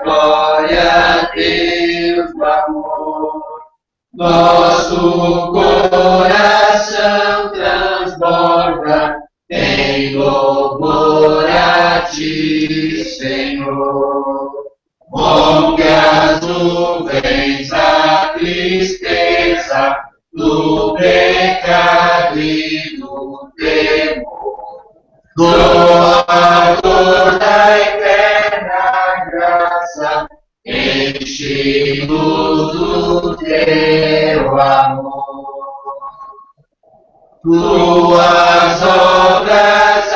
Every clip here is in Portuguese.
glória a Deus do amor. Nosso coração transborda em louvor a Ti, Senhor. Rompe as nuvens a tristeza do pecado e do temor. Doador da eterna graça, enche-nos do Teu amor. Tuas obras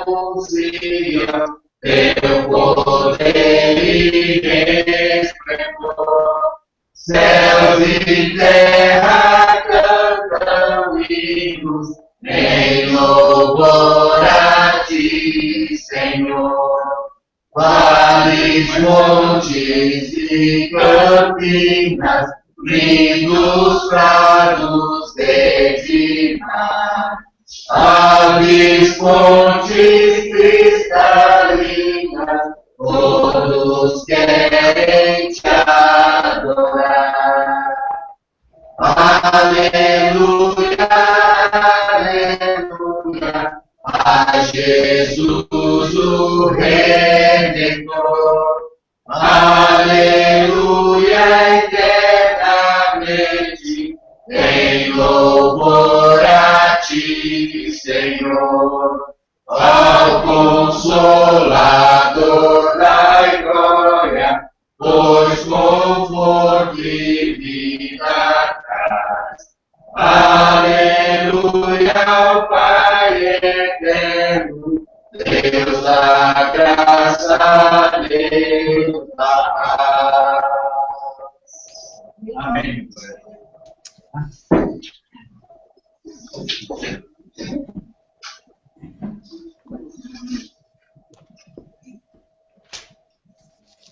anunciam Teu poder e esplendor. Céus e terra cantam hinos em louvor a Ti, Senhor. Vales, montes e campinas, lindos prados de mar. Aves, fontes cristalinas, todos querem Te adorar. Aleluia, aleluia, a Jesus o Redentor. Aleluia, eternamente, em louvor a Ti, Senhor. Ao Consolador dai glória, pois conforto e vida traz. Aleluia, ao Pai eterno, Deus da graça, Deus da paz. Amém.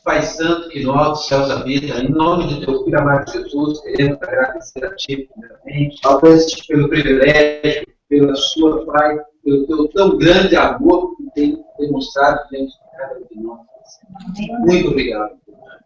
Pai Santo, que nós, céus habita, em nome de Teu Filho amado Jesus, queremos agradecer a Ti, primeiramente, pelo privilégio, pela Sua, Pai, pelo Teu tão grande amor que tem demonstrado dentro de cada um de nós. Muito obrigado.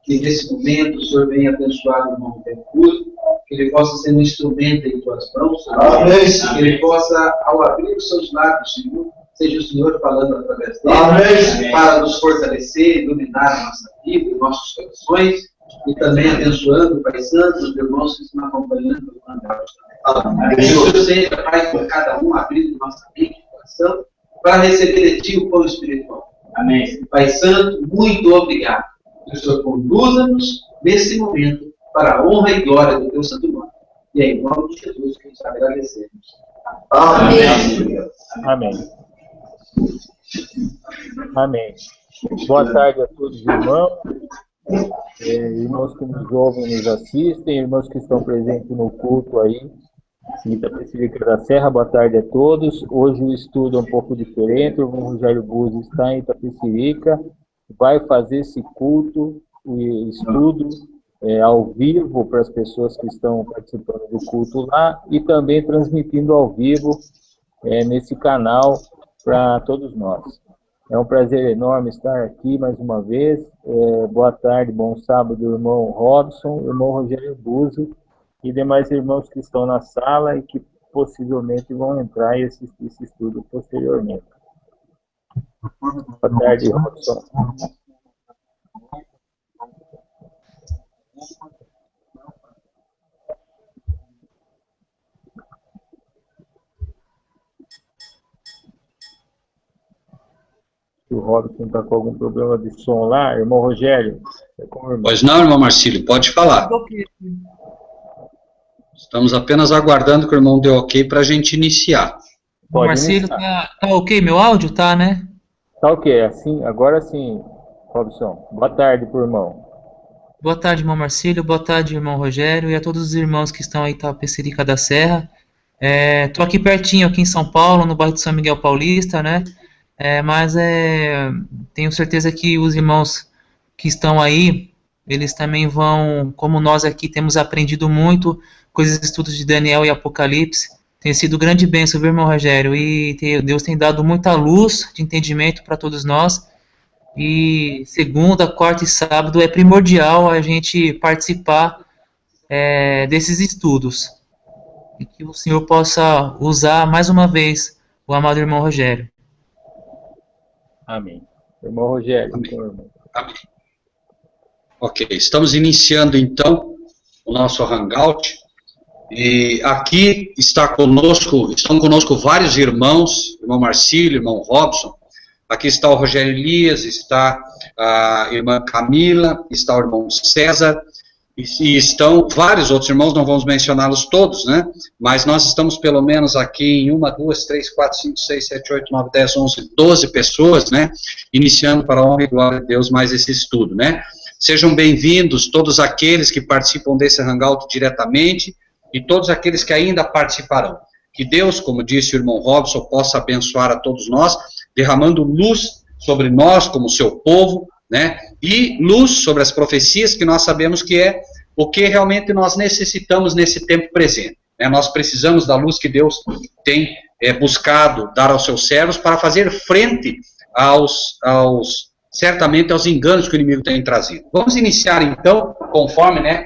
Que nesse momento o Senhor venha abençoar o irmão Mercúrio, que ele possa ser um instrumento em Tuas mãos, Amém. Que ele possa, ao abrir os seus lábios, Senhor, seja o Senhor falando através dele, Amém. Para nos fortalecer, iluminar a nossa vida, nossos corações, e também abençoando, Pai Santo, os irmãos que estão acompanhando o canal. Que o Senhor seja, Pai, por cada um, abrindo nossa mente e coração, para receber de Ti o pão espiritual. Amém. Pai Santo, muito obrigado. Que o Senhor conduza-nos nesse momento para a honra e glória do Teu santo nome. E é em nome de Jesus que nós agradecemos. Amém. Amém. Amém. Boa tarde a todos os irmãos, irmãos que nos ouvem e nos assistem, irmãos que estão presentes no culto aí, em Itapecerica da Serra. Boa tarde a todos. Hoje o estudo é um pouco diferente. O irmão Rogério Buzzi está em Itapecerica, vai fazer esse culto, o estudo ao vivo para as pessoas que estão participando do culto lá e também transmitindo ao vivo nesse canal para todos nós. É um prazer enorme estar aqui mais uma vez. Boa tarde, bom sábado, irmão Robson, irmão Rogério Buzzi e demais irmãos que estão na sala e que possivelmente vão entrar e assistir esse estudo posteriormente. Boa tarde, Robson. O Robson está com algum problema de som lá, irmão Rogério? Pois não, irmão Marcílio, pode falar. Estamos apenas aguardando que o irmão dê ok para a gente iniciar. Pode Marcílio, tá ok meu áudio? Tá, né? Tá ok, assim, agora sim, Robson. Boa tarde pro irmão. Boa tarde, irmão Marcílio, boa tarde, irmão Rogério, e a todos os irmãos que estão aí em Itapecerica da Serra. Tô aqui pertinho, aqui em São Paulo, no bairro de São Miguel Paulista, né? Mas tenho certeza que os irmãos que estão aí, eles também vão, como nós aqui temos aprendido muito com os estudos de Daniel e Apocalipse, tem sido grande bênção, viu, irmão Rogério? E Deus tem dado muita luz de entendimento para todos nós. E segunda, quarta e sábado é primordial a gente participar desses estudos. E que o Senhor possa usar mais uma vez o amado irmão Rogério. Amém. Irmão Rogério. Amém. Então, irmão. Amém. Ok, estamos iniciando então o nosso Hangout. E aqui estão conosco vários irmãos, irmão Marcílio, irmão Robson. Aqui está o Rogério Elias, está a irmã Camila, está o irmão César, e estão vários outros irmãos, não vamos mencioná-los todos, né? Mas nós estamos pelo menos aqui em 1, 2, 3, 4, 5, 6, 7, 8, 9, 10, 11, 12 pessoas, né? Iniciando para a honra e glória de Deus mais esse estudo, né? Sejam bem-vindos todos aqueles que participam desse Hangout diretamente e todos aqueles que ainda participarão. Que Deus, como disse o irmão Robson, possa abençoar a todos nós, derramando luz sobre nós como seu povo, né? E luz sobre as profecias que nós sabemos que é o que realmente nós necessitamos nesse tempo presente, né? Nós precisamos da luz que Deus tem buscado dar aos seus servos para fazer frente certamente aos enganos que o inimigo tem trazido. Vamos iniciar então, conforme, né,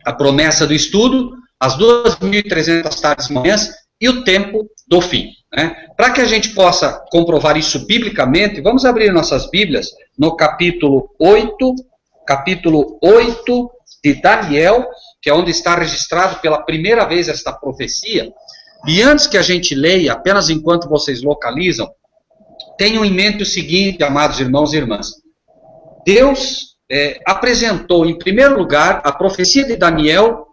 a promessa do estudo, as 2.300 tardes e manhãs e o tempo do fim, né? Para que a gente possa comprovar isso biblicamente, vamos abrir nossas Bíblias no capítulo 8 de Daniel, que é onde está registrado pela primeira vez esta profecia. E antes que a gente leia, apenas enquanto vocês localizam, tenham em mente o seguinte, amados irmãos e irmãs. Deus apresentou, em primeiro lugar, a profecia de Daniel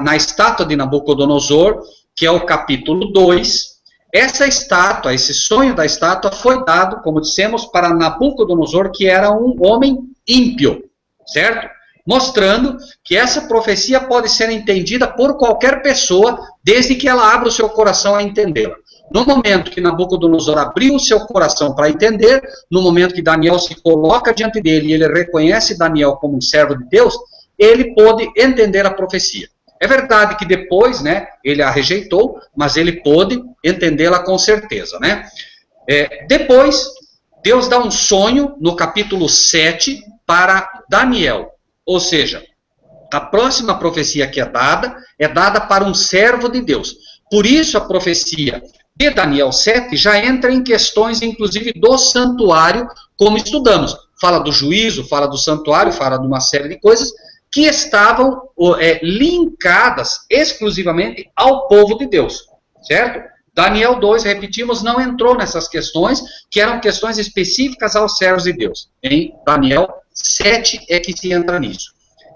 na estátua de Nabucodonosor, que é o capítulo 2. Essa estátua, esse sonho da estátua foi dado, como dissemos, para Nabucodonosor, que era um homem ímpio, certo? Mostrando que essa profecia pode ser entendida por qualquer pessoa, desde que ela abra o seu coração a entendê-la. No momento que Nabucodonosor abriu o seu coração para entender, no momento que Daniel se coloca diante dele e ele reconhece Daniel como um servo de Deus, ele pôde entender a profecia. É verdade que depois, né, ele a rejeitou, mas ele pôde entendê-la com certeza, né? Depois, Deus dá um sonho no capítulo 7 para Daniel. Ou seja, a próxima profecia que é dada para um servo de Deus. Por isso a profecia de Daniel 7 já entra em questões, inclusive, do santuário, como estudamos. Fala do juízo, fala do santuário, fala de uma série de coisas que estavam linkadas exclusivamente ao povo de Deus, certo? Daniel 2, repetimos, não entrou nessas questões, que eram questões específicas aos servos de Deus. Em Daniel 7 é que se entra nisso.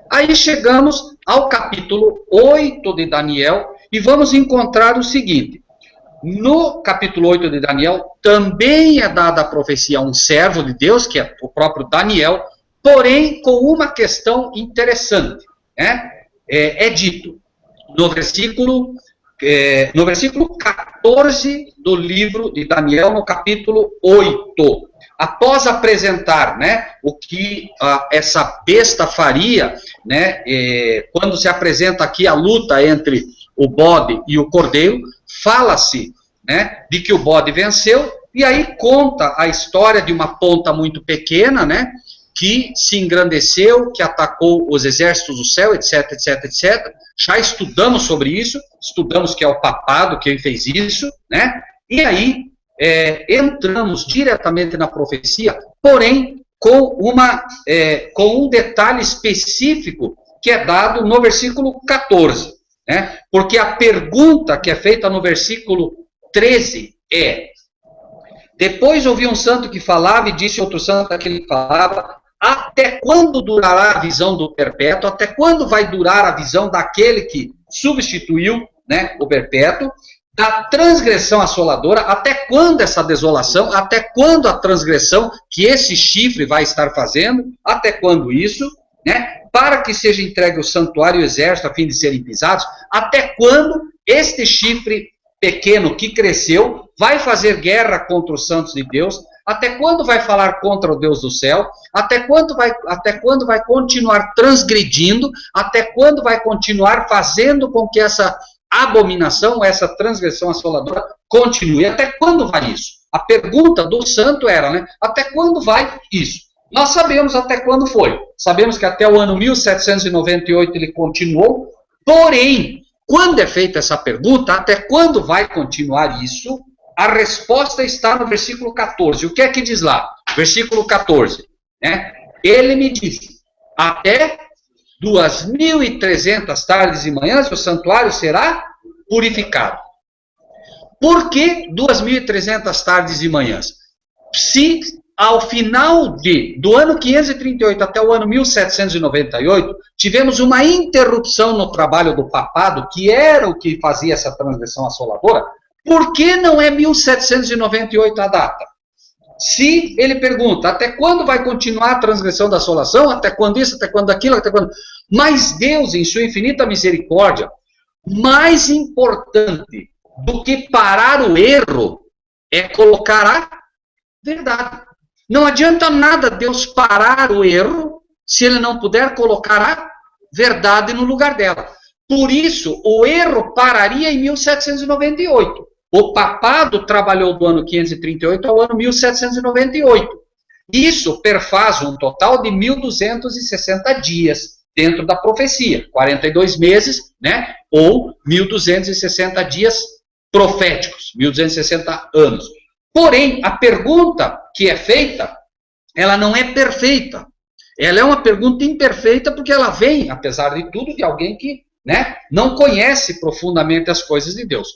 Aí chegamos ao capítulo 8 de Daniel e vamos encontrar o seguinte. No capítulo 8 de Daniel também é dada a profecia a um servo de Deus, que é o próprio Daniel, porém com uma questão interessante, né? É dito no versículo 14 do livro de Daniel, no capítulo 8, após apresentar, né, o que essa besta faria, né, quando se apresenta aqui a luta entre o bode e o cordeiro, fala-se, né, de que o bode venceu, e aí conta a história de uma ponta muito pequena, né, que se engrandeceu, que atacou os exércitos do céu, etc, etc, etc. Já estudamos sobre isso, estudamos que é o papado quem fez isso, né? E aí entramos diretamente na profecia, porém com um detalhe específico que é dado no versículo 14, né? Porque a pergunta que é feita no versículo 13 é: depois ouvi um santo que falava e disse outro santo que falava: até quando durará a visão do perpétuo? Até quando vai durar a visão daquele que substituiu, né, o perpétuo? Da transgressão assoladora, até quando essa desolação? Até quando a transgressão que esse chifre vai estar fazendo? Até quando isso? Né? Para que seja entregue o santuário e o exército a fim de serem pisados? Até quando este chifre pequeno que cresceu vai fazer guerra contra os santos de Deus? Até quando vai falar contra o Deus do céu? Até quando vai continuar transgredindo? Até quando vai continuar fazendo com que essa abominação, essa transgressão assoladora continue? Até quando vai isso? A pergunta do santo era, né? Até quando vai isso? Nós sabemos até quando foi. Sabemos que até o ano 1798 ele continuou. Porém, quando é feita essa pergunta, até quando vai continuar isso? A resposta está no versículo 14. O que é que diz lá? Versículo 14. Né? Ele me disse, até 2.300 tardes e manhãs o santuário será purificado. Por que 2.300 tardes e manhãs? Se ao final do ano 538 até o ano 1798, tivemos uma interrupção no trabalho do papado, que era o que fazia essa transgressão assoladora, por que não é 1798 a data? Se ele pergunta, até quando vai continuar a transgressão da assolação? Até quando isso, até quando aquilo, até quando... Mas Deus, em sua infinita misericórdia, mais importante do que parar o erro é colocar a verdade. Não adianta nada Deus parar o erro se ele não puder colocar a verdade no lugar dela. Por isso, o erro pararia em 1798. O papado trabalhou do ano 538 ao ano 1798. Isso perfaz um total de 1.260 dias dentro da profecia. 42 meses, né? Ou 1.260 dias proféticos. 1.260 anos. Porém, a pergunta que é feita, ela não é perfeita. Ela é uma pergunta imperfeita porque ela vem, apesar de tudo, de alguém que, né, não conhece profundamente as coisas de Deus.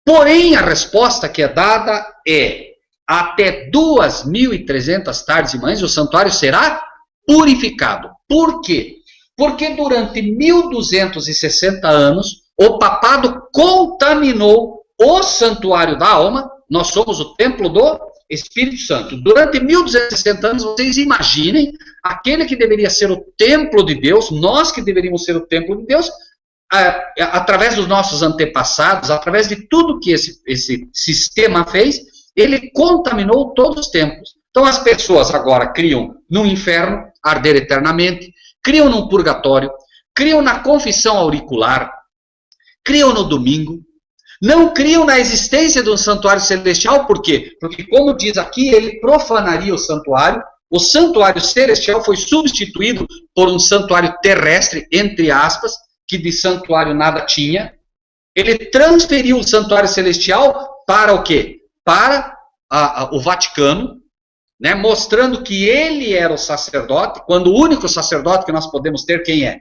Porém, a resposta que é dada é, até 2.300 tardes e manhãs o santuário será purificado. Por quê? Porque durante 1.260 anos, o papado contaminou o santuário da alma. Nós somos o templo do Espírito Santo. Durante 1.260 anos, vocês imaginem, aquele que deveria ser o templo de Deus, nós que deveríamos ser o templo de Deus, através dos nossos antepassados, através de tudo que esse sistema fez, ele contaminou todos os templos. Então as pessoas agora criam no inferno, arder eternamente, criam no purgatório, criam na confissão auricular, criam no domingo, não criam na existência de um santuário celestial, por quê? Porque, como diz aqui, ele profanaria o santuário celestial foi substituído por um santuário terrestre, entre aspas, que de santuário nada tinha. Ele transferiu o santuário celestial para o quê? Para o Vaticano, né, mostrando que ele era o sacerdote, quando o único sacerdote que nós podemos ter, quem é?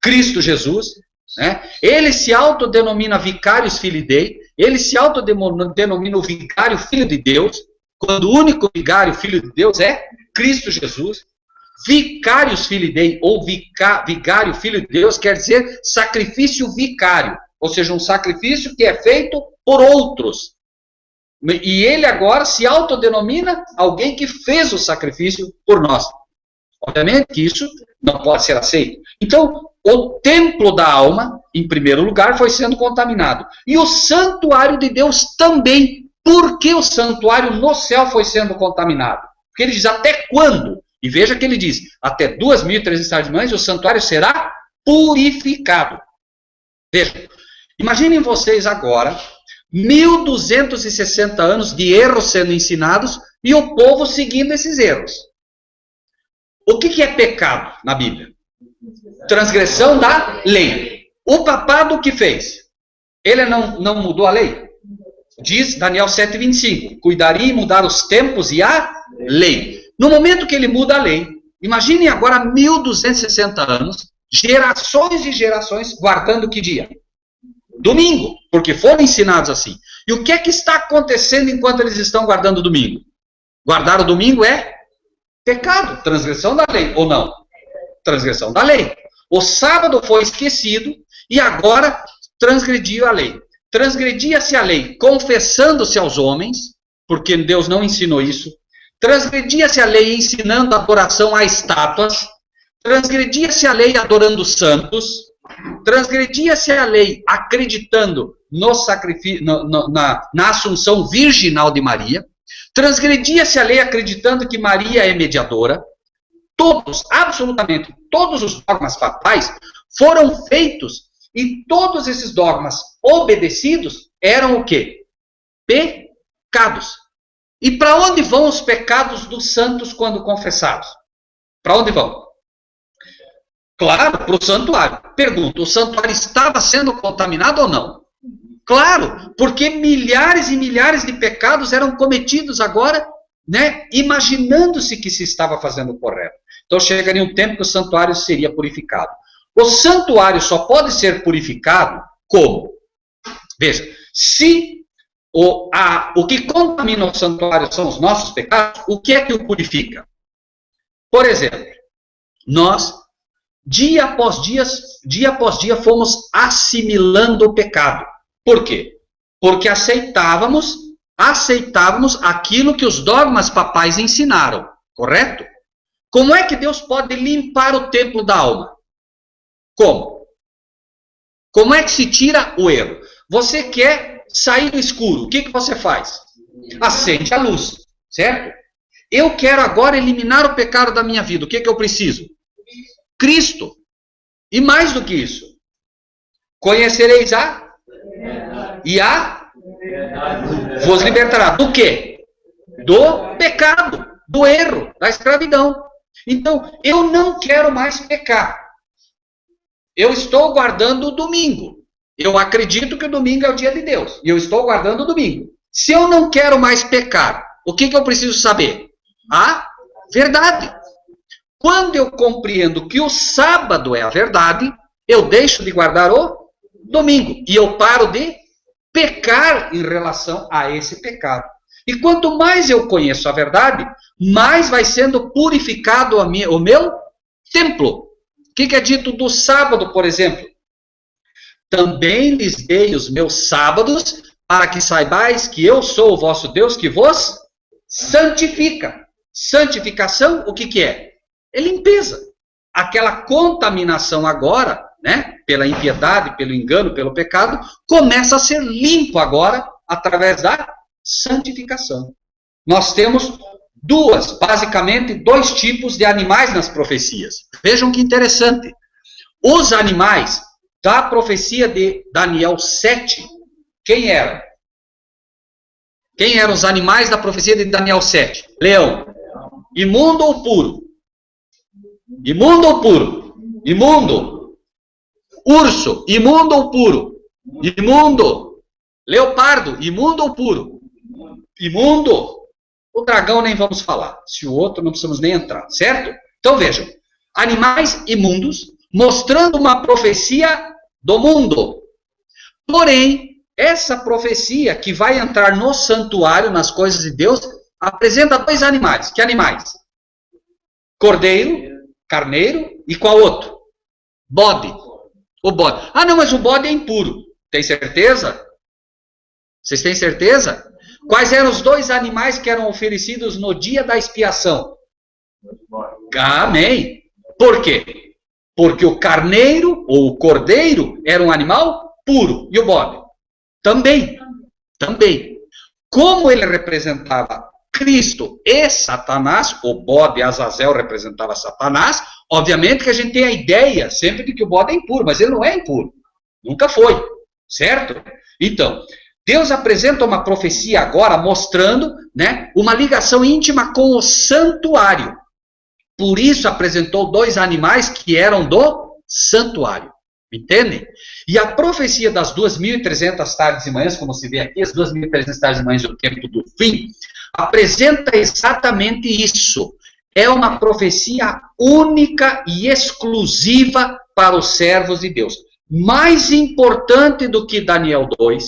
Cristo Jesus. Né? Ele se autodenomina Vicarius Filii Dei, ele se autodenomina o Vicário Filho de Deus, quando o único Vicário Filho de Deus é Cristo Jesus. Vicarius Filii Dei, ou Vicário Filho de Deus, quer dizer sacrifício vicário, ou seja, um sacrifício que é feito por outros. E ele agora se autodenomina alguém que fez o sacrifício por nós. Obviamente que isso não pode ser aceito. Então, o templo da alma, em primeiro lugar, foi sendo contaminado. E o santuário de Deus também. Por que o santuário no céu foi sendo contaminado? Porque ele diz, até quando? E veja que ele diz, até 2.300 tardes de manhãs o santuário será purificado. Veja, imaginem vocês agora, 1.260 anos de erros sendo ensinados e o povo seguindo esses erros. O que é pecado na Bíblia? Transgressão da lei. O papado o que fez? Ele não mudou a lei? Diz Daniel 7,25, cuidaria em mudar os tempos e a lei. No momento que ele muda a lei, imaginem agora 1.260 anos, gerações e gerações, guardando que dia? Domingo, porque foram ensinados assim. E o que é que está acontecendo enquanto eles estão guardando o domingo? Guardar o domingo é pecado, transgressão da lei, ou não? Transgressão da lei. O sábado foi esquecido e agora transgrediu a lei. Transgredia-se a lei confessando-se aos homens, porque Deus não ensinou isso. Transgredia-se a lei ensinando adoração a estátuas. Transgredia-se a lei adorando os santos. Transgredia-se a lei acreditando no sacrifício, na assunção virginal de Maria. Transgredia-se a lei acreditando que Maria é mediadora. Todos, absolutamente todos os dogmas papais foram feitos e todos esses dogmas obedecidos eram o quê? Pecados. E para onde vão os pecados dos santos quando confessados? Para onde vão? Claro, para o santuário. Pergunta, o santuário estava sendo contaminado ou não? Claro, porque milhares e milhares de pecados eram cometidos agora, né, imaginando-se que se estava fazendo o correto. Então chegaria um tempo que o santuário seria purificado. O santuário só pode ser purificado como? Veja, se o que contamina o santuário são os nossos pecados, o que é que o purifica? Por exemplo, nós, dia após dia, fomos assimilando o pecado. Por quê? Porque aceitávamos aquilo que os dogmas papais ensinaram, correto? Como é que Deus pode limpar o templo da alma? Como? Como é que se tira o erro? Você quer sair do escuro, o que você faz? Acende a luz, certo? Eu quero agora eliminar o pecado da minha vida, o que eu preciso? Cristo. E mais do que isso, conhecereis vos libertará. Do quê? Do pecado, do erro, da escravidão. Então, eu não quero mais pecar. Eu estou guardando o domingo. Eu acredito que o domingo é o dia de Deus. E eu estou guardando o domingo. Se eu não quero mais pecar, o que eu preciso saber? A verdade. Quando eu compreendo que o sábado é a verdade, eu deixo de guardar o domingo. E eu paro de pecar em relação a esse pecado. E quanto mais eu conheço a verdade, mais vai sendo purificado o meu templo. O que é dito do sábado, por exemplo? Também lhes dei os meus sábados, para que saibais que eu sou o vosso Deus, que vos santifica. Santificação, o que é? É limpeza. Aquela contaminação agora, né, pela impiedade, pelo engano, pelo pecado, começa a ser limpo agora, através da santificação. Nós temos basicamente dois tipos de animais nas profecias. Vejam que interessante. Os animais da profecia de Daniel 7, quem eram? Quem eram os animais da profecia de Daniel 7? Leão. Imundo ou puro? Imundo ou puro? Imundo. Urso. Imundo ou puro? Imundo. Leopardo. Imundo ou puro? Imundo. O dragão nem vamos falar. Se o outro não precisamos nem entrar, certo? Então vejam. Animais imundos mostrando uma profecia do mundo. Porém, essa profecia que vai entrar no santuário, nas coisas de Deus, apresenta dois animais. Que animais? Cordeiro, carneiro e qual outro? Bode. O bode. Ah, não, mas o bode é impuro. Tem certeza? Vocês têm certeza? Quais eram os dois animais que eram oferecidos no dia da expiação? Amém. Por quê? Porque o carneiro ou o cordeiro era um animal puro. E o bode? Também. Também. Como ele representava Cristo e Satanás, o bode Azazel representava Satanás, obviamente que a gente tem a ideia sempre de que o bode é impuro, mas ele não é impuro. Nunca foi. Certo? Então, Deus apresenta uma profecia agora mostrando, né, uma ligação íntima com o santuário. Por isso apresentou dois animais que eram do santuário. Entendem? E a profecia das 2.300 tardes e manhãs, como se vê aqui, as 2.300 tardes e manhãs do tempo do fim, apresenta exatamente isso. É uma profecia única e exclusiva para os servos de Deus. Mais importante do que Daniel 2,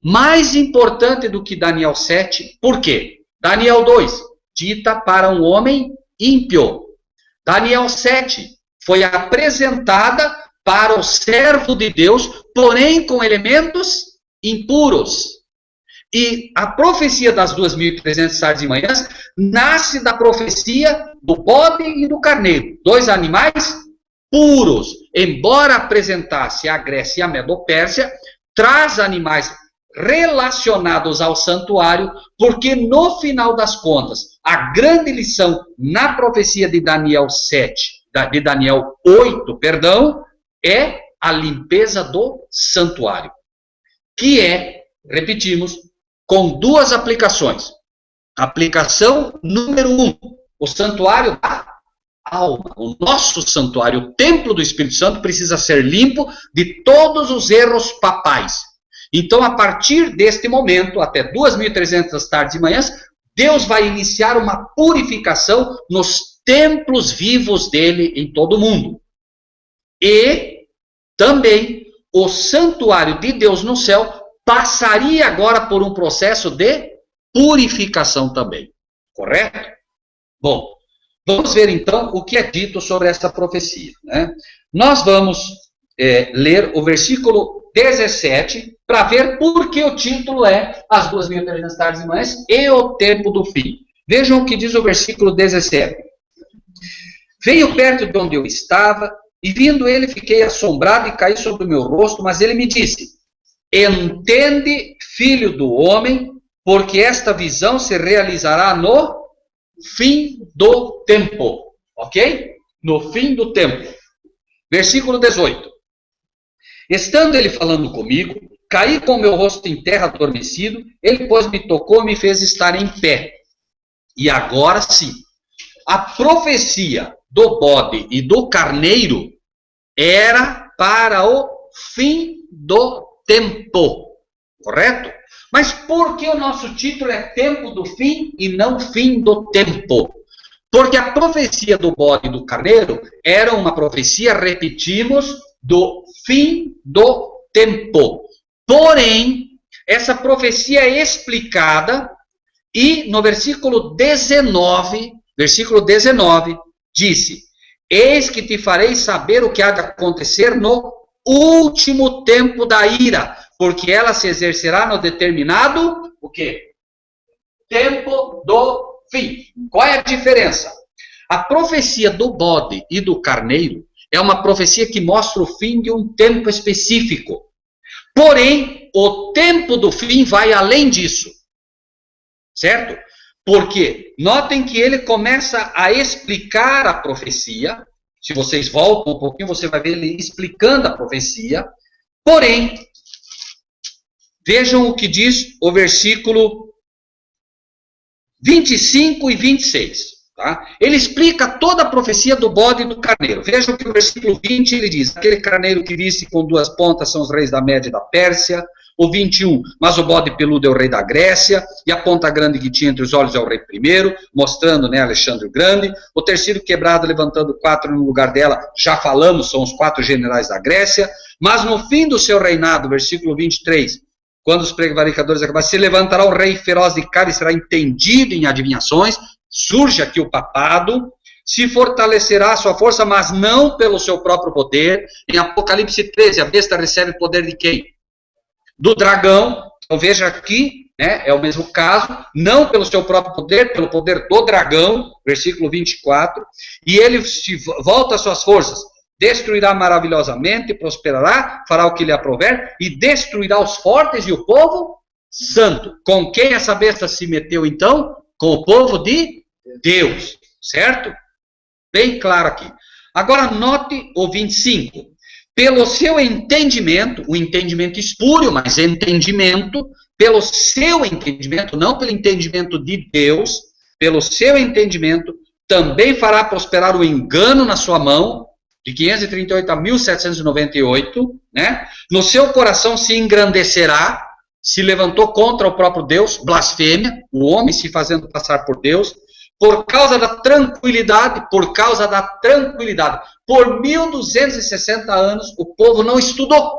mais importante do que Daniel 7, por quê? Daniel 2, dita para um homem ímpio. Daniel 7 foi apresentada para o servo de Deus, porém com elementos impuros. E a profecia das 2.300 tardes e manhãs nasce da profecia do bode e do carneiro, dois animais puros. Embora apresentasse a Grécia e a Medo-Pérsia, traz animais relacionados ao santuário, porque no final das contas, a grande lição na profecia de Daniel 8, é a limpeza do santuário, que é, repetimos, com duas aplicações. Aplicação número 1. O santuário da alma. O nosso santuário, o templo do Espírito Santo, precisa ser limpo de todos os erros papais. Então, a partir deste momento, até 2.300 tardes e manhãs, Deus vai iniciar uma purificação nos templos vivos dele em todo o mundo. E também o santuário de Deus no céu passaria agora por um processo de purificação também. Correto? Bom, vamos ver então o que é dito sobre essa profecia, né? Nós vamos ler o versículo 17 para ver por que o título é As 2.300 tardes e manhãs e o tempo do fim. Vejam o que diz o versículo 17. Veio perto de onde eu estava, e vindo ele, fiquei assombrado e caí sobre o meu rosto, mas ele me disse: entende, filho do homem, porque esta visão se realizará no fim do tempo. Ok? No fim do tempo. Versículo 18. Estando ele falando comigo, caí com o meu rosto em terra adormecido, ele, pois, me tocou e me fez estar em pé. E agora sim, a profecia do bode e do carneiro era para o fim do tempo, correto? Mas por que o nosso título é Tempo do Fim e não Fim do Tempo? Porque a profecia do bode e do carneiro era uma profecia, repetimos, do fim do tempo. Porém, essa profecia é explicada e no versículo 19, disse: eis que te farei saber o que há de acontecer no último tempo da ira, porque ela se exercerá no determinado, o quê? Tempo do fim. Qual é a diferença? A profecia do bode e do carneiro é uma profecia que mostra o fim de um tempo específico. Porém, o tempo do fim vai além disso. Certo? Porque, notem que ele começa a explicar a profecia. Se vocês voltam um pouquinho, você vai ver ele explicando a profecia. Porém, vejam o que diz o versículo 25 e 26. Tá? Ele explica toda a profecia do bode e do carneiro. Vejam que o versículo 20 ele diz: aquele carneiro que viste com duas pontas são os reis da Média e da Pérsia. O 21, mas o bode peludo é o rei da Grécia, e a ponta grande que tinha entre os olhos é o rei primeiro, mostrando, né, Alexandre o Grande. O terceiro quebrado, levantando 4 no lugar dela, já falamos, são os 4 generais da Grécia. Mas no fim do seu reinado, versículo 23, quando os prevaricadores acabarem, se levantará o rei feroz de cara e será entendido em adivinhações. Surge aqui o papado, se fortalecerá a sua força, mas não pelo seu próprio poder. Em Apocalipse 13, a besta recebe poder de quem? Do dragão. Então veja aqui, né, é o mesmo caso, não pelo seu próprio poder, pelo poder do dragão, versículo 24, e ele se volta às suas forças, destruirá maravilhosamente, prosperará, fará o que lhe aprouver, e destruirá os fortes e o povo santo. Com quem essa besta se meteu então? Com o povo de Deus, certo? Bem claro aqui. Agora note o 25. Pelo seu entendimento, o entendimento espúrio, mas entendimento, pelo seu entendimento, não pelo entendimento de Deus, pelo seu entendimento, também fará prosperar o engano na sua mão, de 538 a 1798, né? No seu coração se engrandecerá, se levantou contra o próprio Deus, blasfêmia, o homem se fazendo passar por Deus, por causa da tranquilidade, por 1260 anos, o povo não estudou,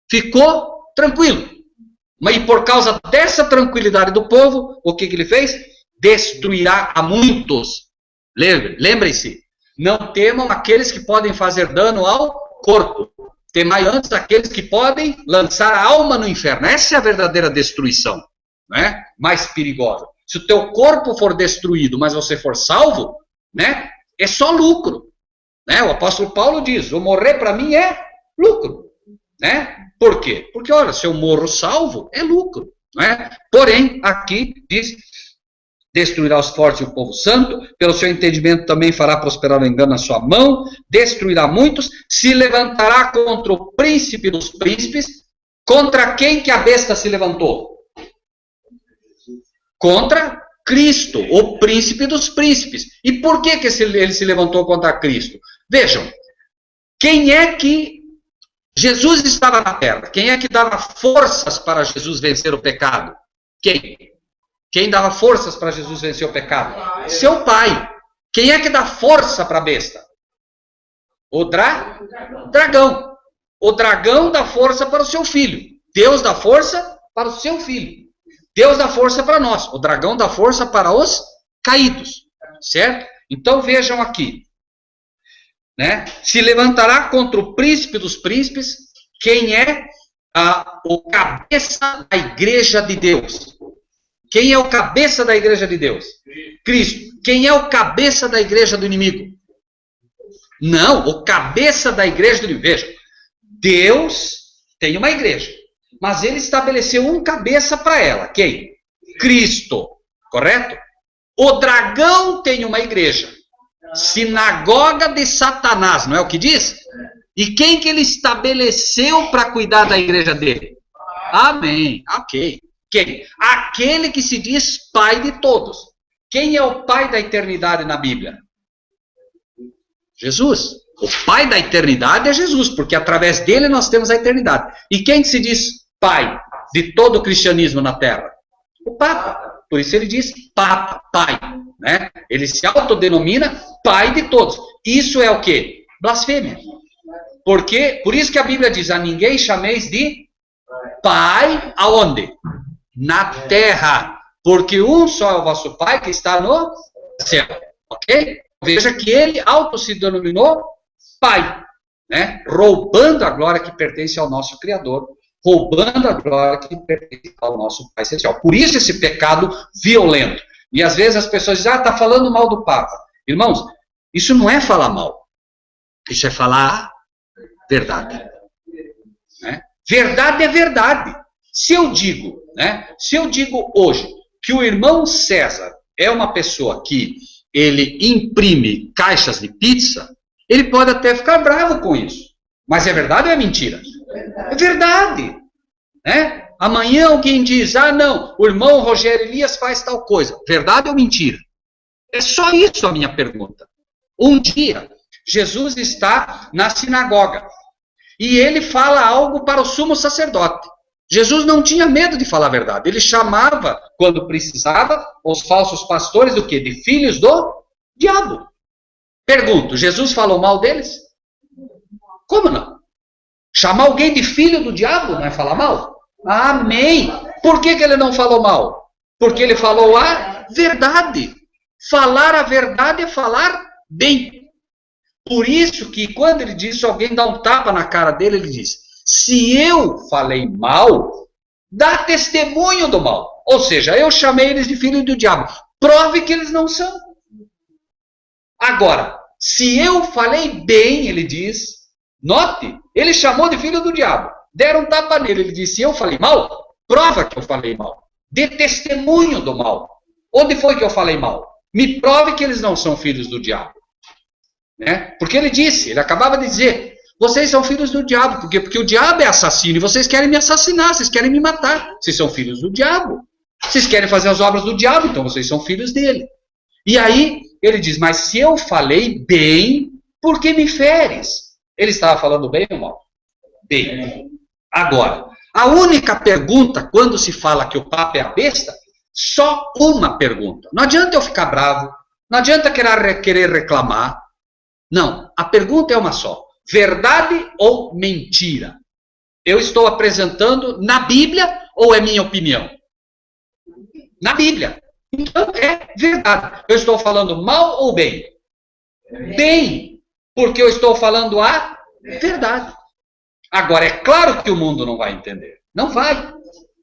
ficou tranquilo. Mas e por causa dessa tranquilidade do povo, o que ele fez? Destruirá a muitos. Lembrem-se, não temam aqueles que podem fazer dano ao corpo, temai antes aqueles que podem lançar a alma no inferno. Essa é a verdadeira destruição, né? Mais perigosa. Se o teu corpo for destruído, mas você for salvo, né, é só lucro. Né? O apóstolo Paulo diz, o morrer para mim é lucro. Né? Por quê? Porque, olha, se eu morro salvo, é lucro. Né? Porém, aqui diz, destruirá os fortes e o povo santo, pelo seu entendimento também fará prosperar o engano na sua mão, destruirá muitos, se levantará contra o príncipe dos príncipes. Contra quem que a besta se levantou? Contra Cristo, o príncipe dos príncipes. E por que ele se levantou contra Cristo? Vejam, quem é que Jesus estava na terra? Quem é que dava forças para Jesus vencer o pecado? Quem? Quem dava forças para Jesus vencer o pecado? Seu pai. Quem é que dá força para a besta? O dragão. O dragão dá força para o seu filho. Deus dá força para o seu filho. Deus dá força para nós. O dragão dá força para os caídos. Certo? Então vejam aqui. Né? Se levantará contra o príncipe dos príncipes. Quem é o cabeça da igreja de Deus? Quem é o cabeça da igreja de Deus? Cristo. Quem é o cabeça da igreja do inimigo? Não, o cabeça da igreja do inimigo. Veja, Deus tem uma igreja, mas ele estabeleceu um cabeça para ela. Quem? Cristo. Correto? O dragão tem uma igreja. Sinagoga de Satanás, não é o que diz? E quem que ele estabeleceu para cuidar da igreja dele? Amém. Ok. Quem? Aquele que se diz pai de todos. Quem é o pai da eternidade na Bíblia? Jesus. O pai da eternidade é Jesus, porque através dele nós temos a eternidade. E quem se diz pai de todo o cristianismo na Terra? O Papa. Por isso ele diz Papa, pai. Né? Ele se autodenomina pai de todos. Isso é o quê? Blasfêmia. Porque, por isso que a Bíblia diz, a ninguém chameis de pai aonde? Na terra. Porque um só é o vosso pai que está no céu. Ok? Veja que ele se denominou pai, né? Roubando a glória que pertence ao nosso Criador, roubando a glória que pertence ao nosso Pai Celestial. Por isso esse pecado violento. E às vezes as pessoas dizem, está falando mal do Papa. Irmãos, isso não é falar mal. Isso é falar a verdade. Né? Verdade é verdade. Se eu digo hoje que o irmão César é uma pessoa que ele imprime caixas de pizza, ele pode até ficar bravo com isso. Mas é verdade ou é mentira? É verdade. Né? Amanhã alguém diz, não, o irmão Rogério Elias faz tal coisa. Verdade ou mentira? É só isso a minha pergunta. Um dia, Jesus está na sinagoga e ele fala algo para o sumo sacerdote. Jesus não tinha medo de falar a verdade. Ele chamava, quando precisava, os falsos pastores do quê? De filhos do diabo. Pergunto, Jesus falou mal deles? Como não? Chamar alguém de filho do diabo não é falar mal? Amém. Por que ele não falou mal? Porque ele falou a verdade. Falar a verdade é falar bem. Por isso que quando ele diz, se alguém dá um tapa na cara dele, ele diz, se eu falei mal, dá testemunho do mal. Ou seja, eu chamei eles de filho do diabo. Prove que eles não são. Agora, se eu falei bem, ele diz, note, ele chamou de filho do diabo. Deram um tapa nele, ele disse, se eu falei mal, prova que eu falei mal. Dê testemunho do mal. Onde foi que eu falei mal? Me prove que eles não são filhos do diabo. Né? Porque ele disse, ele acabava de dizer, vocês são filhos do diabo. Por quê? Porque o diabo é assassino e vocês querem me assassinar, vocês querem me matar. Vocês são filhos do diabo. Vocês querem fazer as obras do diabo, então vocês são filhos dele. E aí ele diz, mas se eu falei bem, por que me feres? Ele estava falando bem ou mal? Bem. Agora, a única pergunta, quando se fala que o Papa é a besta, só uma pergunta. Não adianta eu ficar bravo, não adianta querer reclamar. Não, a pergunta é uma só. Verdade ou mentira? Eu estou apresentando na Bíblia ou é minha opinião? Na Bíblia. Então é verdade. Eu estou falando mal ou bem? Bem, porque eu estou falando a verdade. Agora, é claro que o mundo não vai entender. Não vai.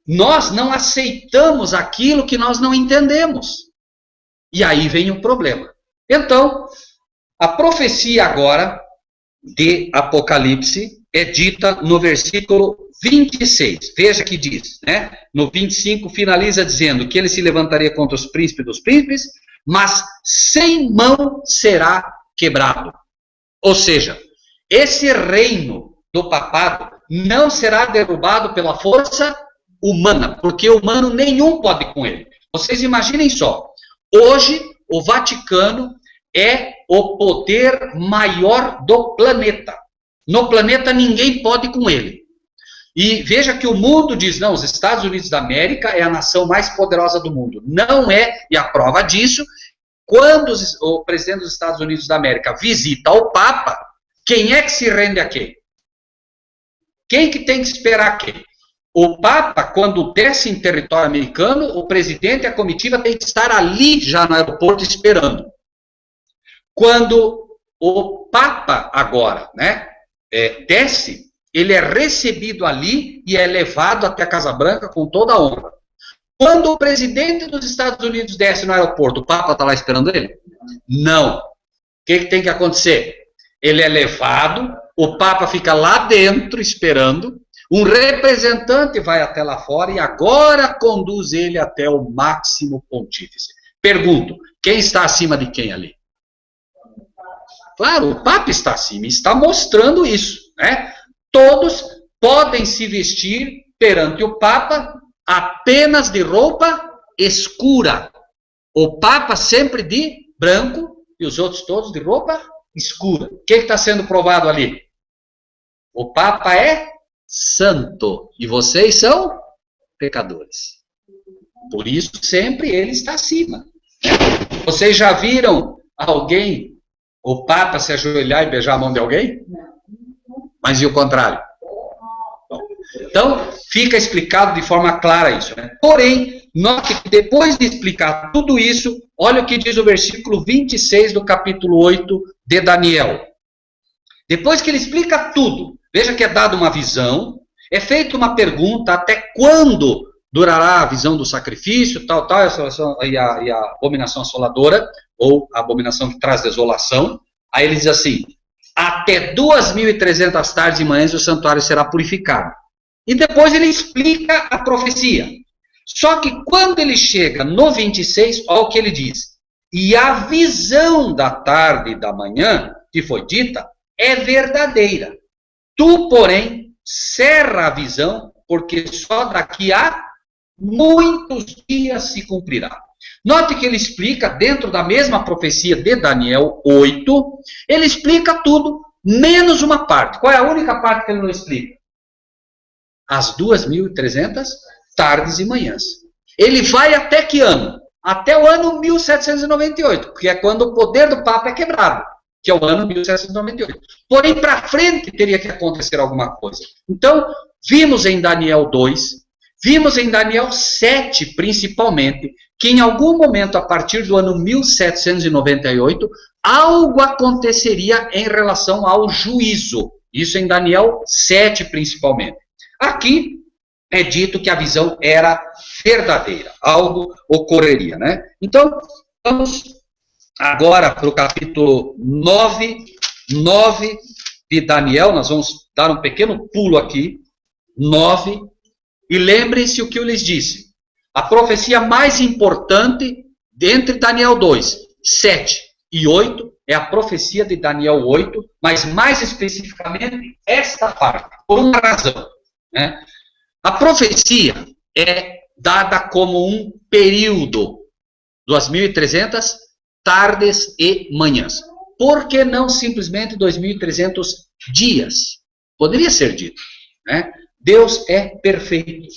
Nós não aceitamos aquilo que nós não entendemos. E aí vem o problema. Então, a profecia agora de Apocalipse é dita no versículo 26. Veja que diz, né? No 25 finaliza dizendo que ele se levantaria contra os príncipes dos príncipes, mas sem mão será quebrado. Ou seja, esse reino do papado não será derrubado pela força humana, porque humano nenhum pode com ele. Vocês imaginem só, Hoje, o Vaticano é o poder maior do planeta. No planeta, ninguém pode com ele. E veja que o mundo diz, não, os Estados Unidos da América é a nação mais poderosa do mundo. Não é, e a prova disso, quando o presidente dos Estados Unidos da América visita o Papa, quem é que se rende a quem? Quem que tem que esperar quem? O Papa, quando desce em território americano, o presidente e a comitiva tem que estar ali já no aeroporto esperando. Quando o Papa agora, né, desce, ele é recebido ali e é levado até a Casa Branca com toda a honra. Quando o presidente dos Estados Unidos desce no aeroporto, o Papa está lá esperando ele? Não. O que tem que acontecer? Ele é levado, o Papa fica lá dentro esperando, um representante vai até lá fora e agora conduz ele até o máximo pontífice. Pergunto, quem está acima de quem ali? Claro, o Papa está acima, está mostrando isso, né? Todos podem se vestir perante o Papa apenas de roupa escura. O Papa sempre de branco e os outros todos de roupa escura. O que está sendo provado ali? O Papa é santo e vocês são pecadores. Por isso sempre ele está acima. Vocês já viram alguém, o Papa, se ajoelhar e beijar a mão de alguém? Mas e o contrário? Bom, então, fica explicado de forma clara isso, né? Porém, note que depois de explicar tudo isso, olha o que diz o versículo 26 do capítulo 8 de Daniel. Depois que ele explica tudo, veja que é dada uma visão, é feita uma pergunta, até quando durará a visão do sacrifício, tal, e a abominação assoladora, ou a abominação que traz desolação. Aí ele diz assim, até 2.300 tardes e manhãs o santuário será purificado. E depois ele explica a profecia. Só que quando ele chega no 26, olha o que ele diz. E a visão da tarde e da manhã, que foi dita, é verdadeira. Tu, porém, cerra a visão, porque só daqui a muitos dias se cumprirá. Note que ele explica, dentro da mesma profecia de Daniel 8, ele explica tudo, menos uma parte. Qual é a única parte que ele não explica? As 2.300 tardes e manhãs. Ele vai até que ano? Até o ano 1798, que é quando o poder do Papa é quebrado, que é o ano 1798. Porém, para frente teria que acontecer alguma coisa. Então, vimos em Daniel 2, vimos em Daniel 7, principalmente, que em algum momento, a partir do ano 1798, algo aconteceria em relação ao juízo. Isso em Daniel 7, principalmente. Aqui é dito que a visão era verdadeira, algo ocorreria, né? Então, vamos agora para o capítulo 9 de Daniel, nós vamos dar um pequeno pulo aqui, 9, e lembrem-se o que eu lhes disse. A profecia mais importante entre Daniel 2, 7 e 8 é a profecia de Daniel 8, mas mais especificamente esta parte, por uma razão, né? A profecia é dada como um período, 2.300 tardes e manhãs. Por que não simplesmente 2.300 dias? Poderia ser dito, né? Deus é perfeito.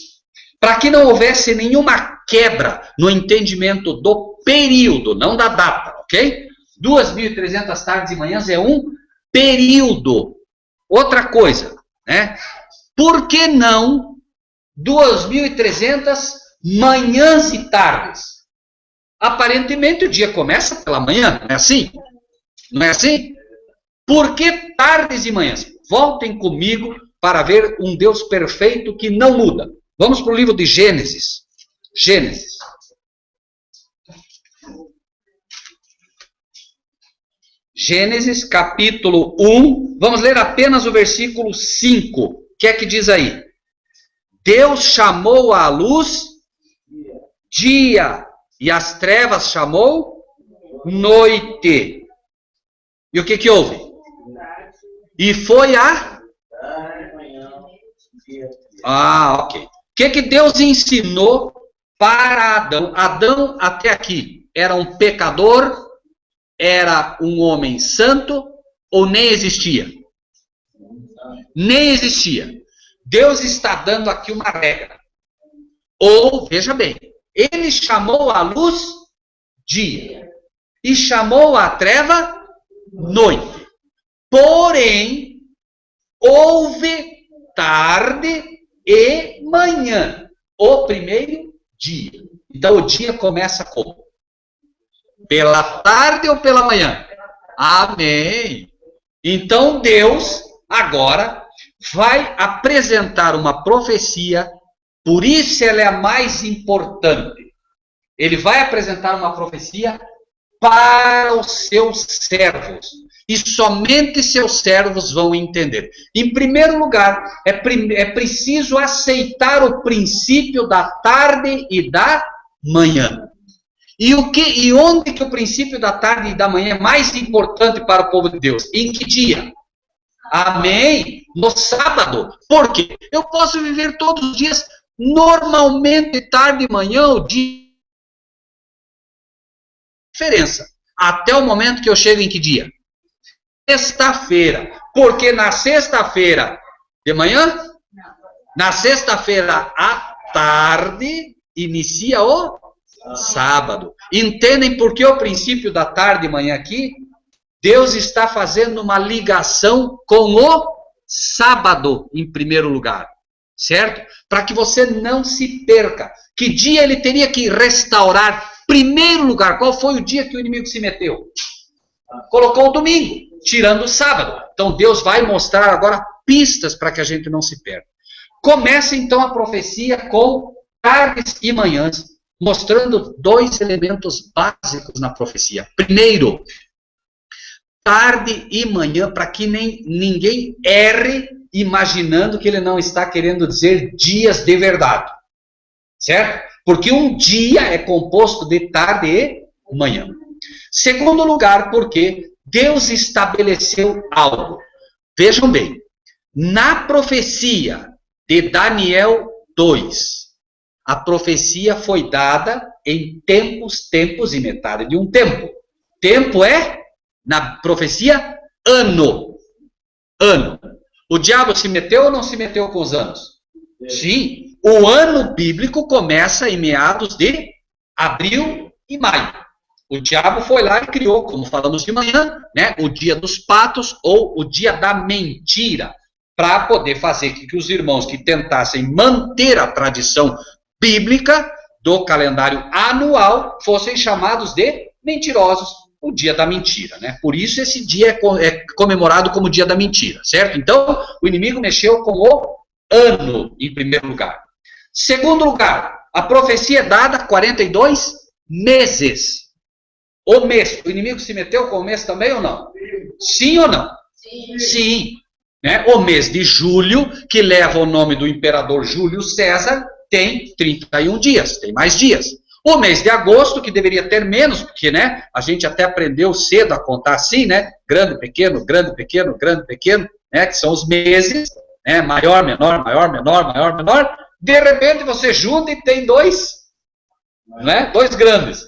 Para que não houvesse nenhuma quebra no entendimento do período, não da data, ok? 2.300 tardes e manhãs é um período. Outra coisa, né? Por que não 2.300 manhãs e tardes? Aparentemente o dia começa pela manhã, não é assim? Não é assim? Por que tardes e manhãs? Voltem comigo para ver um Deus perfeito que não muda. Vamos para o livro de Gênesis. Gênesis. Gênesis, capítulo 1. Vamos ler apenas o versículo 5. O que é que diz aí? Deus chamou a luz dia, e as trevas chamou noite. E o que houve? E foi a... ok. O que Deus ensinou para Adão? Adão, até aqui, era um pecador, era um homem santo ou nem existia? Nem existia. Deus está dando aqui uma regra. Ou, veja bem, ele chamou a luz dia e chamou a treva noite. Porém, houve tarde e manhã, o primeiro dia. Então o dia começa como? Pela tarde ou pela manhã? Amém. Então Deus agora vai apresentar uma profecia, por isso ela é a mais importante. Ele vai apresentar uma profecia para os seus servos. E somente seus servos vão entender. Em primeiro lugar, é preciso aceitar o princípio da tarde e da manhã. E onde que o princípio da tarde e da manhã é mais importante para o povo de Deus? Em que dia? Amém? No sábado. Por quê? Eu posso viver todos os dias normalmente tarde e manhã, o dia. Diferença. Até o momento que eu chego em que dia? Sexta-feira. Porque na sexta-feira de manhã? Na sexta-feira à tarde inicia o sábado. Entendem por que o princípio da tarde e manhã aqui? Deus está fazendo uma ligação com o sábado em primeiro lugar. Certo? Para que você não se perca. Que dia ele teria que restaurar? Primeiro lugar, qual foi o dia que o inimigo se meteu? Colocou o domingo, tirando o sábado. Então Deus vai mostrar agora pistas para que a gente não se perca. Começa então a profecia com tardes e manhãs, mostrando dois elementos básicos na profecia. Primeiro, tarde e manhã, para que ninguém erre imaginando que ele não está querendo dizer dias de verdade. Certo? Porque um dia é composto de tarde e manhã. Segundo lugar, porque Deus estabeleceu algo. Vejam bem, na profecia de Daniel 2, a profecia foi dada em tempos e metade de um tempo. Tempo é, na profecia, ano. Ano. O diabo se meteu ou não se meteu com os anos? Sim. O ano bíblico começa em meados de abril e maio. O diabo foi lá e criou, como falamos de manhã, né, o dia dos patos ou o dia da mentira, para poder fazer que os irmãos que tentassem manter a tradição bíblica do calendário anual fossem chamados de mentirosos, o dia da mentira, né? Por isso esse dia é comemorado como o dia da mentira, certo? Então, o inimigo mexeu com o ano, em primeiro lugar. Segundo lugar, a profecia é dada 42 meses. O mês, o inimigo se meteu com o mês também ou não? Sim ou não? Sim. Sim. Né? O mês de julho, que leva o nome do imperador Júlio César, tem 31 dias, tem mais dias. O mês de agosto, que deveria ter menos, porque né, a gente até aprendeu cedo a contar assim, né? Grande, pequeno, grande, pequeno, grande, pequeno, né? Que são os meses, né? Maior, menor, maior, menor, maior, menor. De repente você junta e tem dois, né? Dois grandes,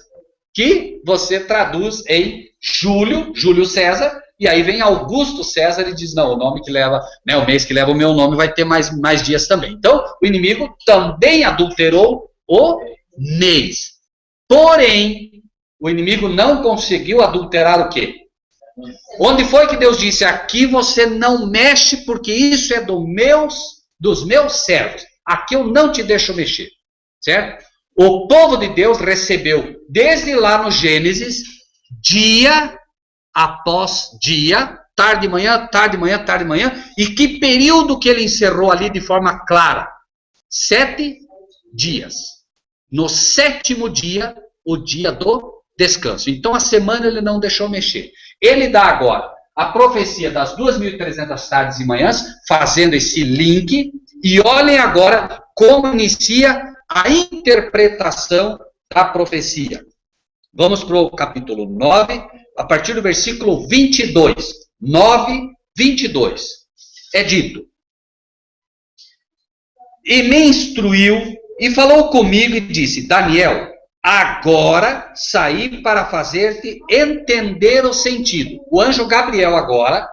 que você traduz em Júlio César, e aí vem Augusto César e diz, não, o nome que leva, né, o mês que leva o meu nome vai ter mais dias também. Então, o inimigo também adulterou o mês. Porém, o inimigo não conseguiu adulterar o quê? Onde foi que Deus disse, aqui você não mexe, porque isso é dos meus servos. Aqui eu não te deixo mexer. Certo? O povo de Deus recebeu, desde lá no Gênesis, dia após dia, tarde e manhã, tarde e manhã, tarde e manhã, e que período que ele encerrou ali de forma clara? 7 dias. No 7º dia, o dia do descanso. Então a semana ele não deixou mexer. Ele dá agora a profecia das 2.300 tardes e manhãs, fazendo esse link, e olhem agora como inicia a interpretação da profecia. Vamos para o capítulo 9, a partir do versículo 22. 9, 22. É dito: e me instruiu, e falou comigo e disse, Daniel, agora saí para fazer-te entender o sentido. O anjo Gabriel agora,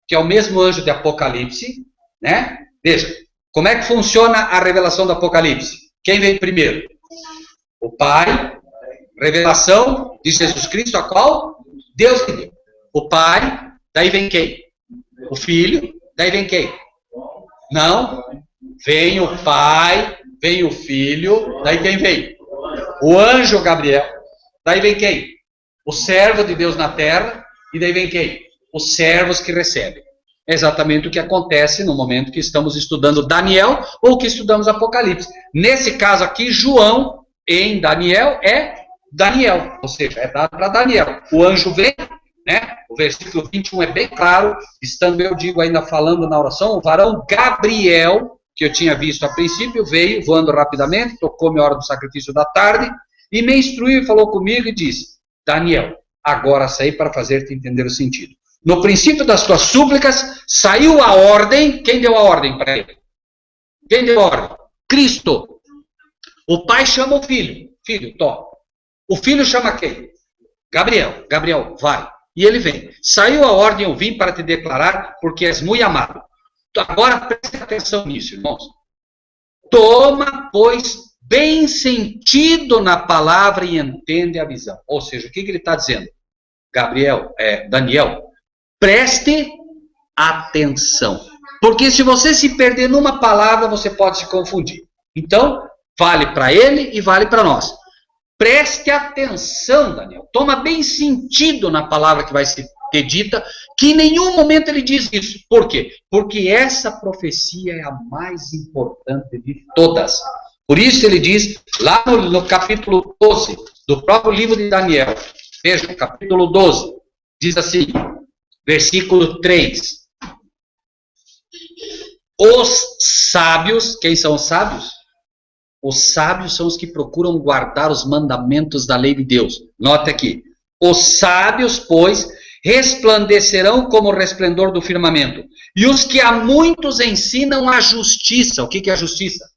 que é o mesmo anjo de Apocalipse, né? Veja, como é que funciona a revelação do Apocalipse? Quem vem primeiro? O Pai. Revelação de Jesus Cristo, a qual Deus lhe deu. O Pai, daí vem quem? O Filho, daí vem quem? Não. Vem o Pai, vem o Filho, daí quem vem? O anjo Gabriel. Daí vem quem? O servo de Deus na terra, e daí vem quem? Os servos que recebem. É exatamente o que acontece no momento que estamos estudando Daniel ou que estudamos Apocalipse. Nesse caso aqui, João, em Daniel, é Daniel, ou seja, é dado para Daniel. O anjo vem, né? O versículo 21 é bem claro, estando eu digo ainda falando na oração, o varão Gabriel, que eu tinha visto a princípio, veio voando rapidamente, tocou-me a hora do sacrifício da tarde, e me instruiu e falou comigo e disse: Daniel, agora saí para fazer-te entender o sentido. No princípio das tuas súplicas, saiu a ordem. Quem deu a ordem para ele? Quem deu a ordem? Cristo. O pai chama o filho. Filho, toma. O filho chama quem? Gabriel. Gabriel, vai. E ele vem. Saiu a ordem, eu vim para te declarar, porque és muito amado. Agora preste atenção nisso, irmãos. Toma, pois, bem sentido na palavra e entende a visão. Ou seja, o que ele está dizendo? Daniel, preste atenção. Porque se você se perder numa palavra, você pode se confundir. Então, vale para ele e vale para nós. Preste atenção, Daniel. Toma bem sentido na palavra que vai ser dita, que em nenhum momento ele diz isso. Por quê? Porque essa profecia é a mais importante de todas. Por isso ele diz, lá no capítulo 12, do próprio livro de Daniel, veja, capítulo 12, diz assim, versículo 3. Os sábios, quem são os sábios? Os sábios são os que procuram guardar os mandamentos da lei de Deus. Note aqui. Os sábios, pois, resplandecerão como o resplendor do firmamento. E os que a muitos ensinam a justiça. O que é a justiça?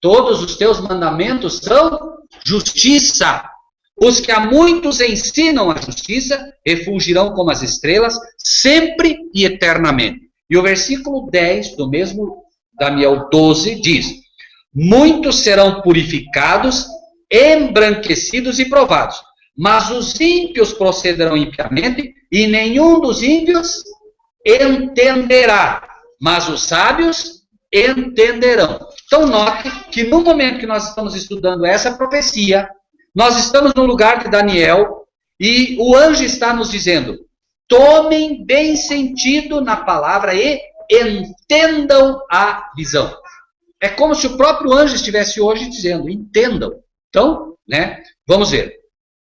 Todos os teus mandamentos são justiça. Os que a muitos ensinam a justiça refulgirão como as estrelas, sempre e eternamente. E o versículo 10 do mesmo Daniel 12 diz: muitos serão purificados, embranquecidos e provados, mas os ímpios procederão impiamente, e nenhum dos ímpios entenderá, mas os sábios entenderão. Então note que no momento que nós estamos estudando essa profecia, nós estamos no lugar de Daniel, e o anjo está nos dizendo: tomem bem sentido na palavra e entendam a visão. É como se o próprio anjo estivesse hoje dizendo: entendam. Então, né, vamos ver.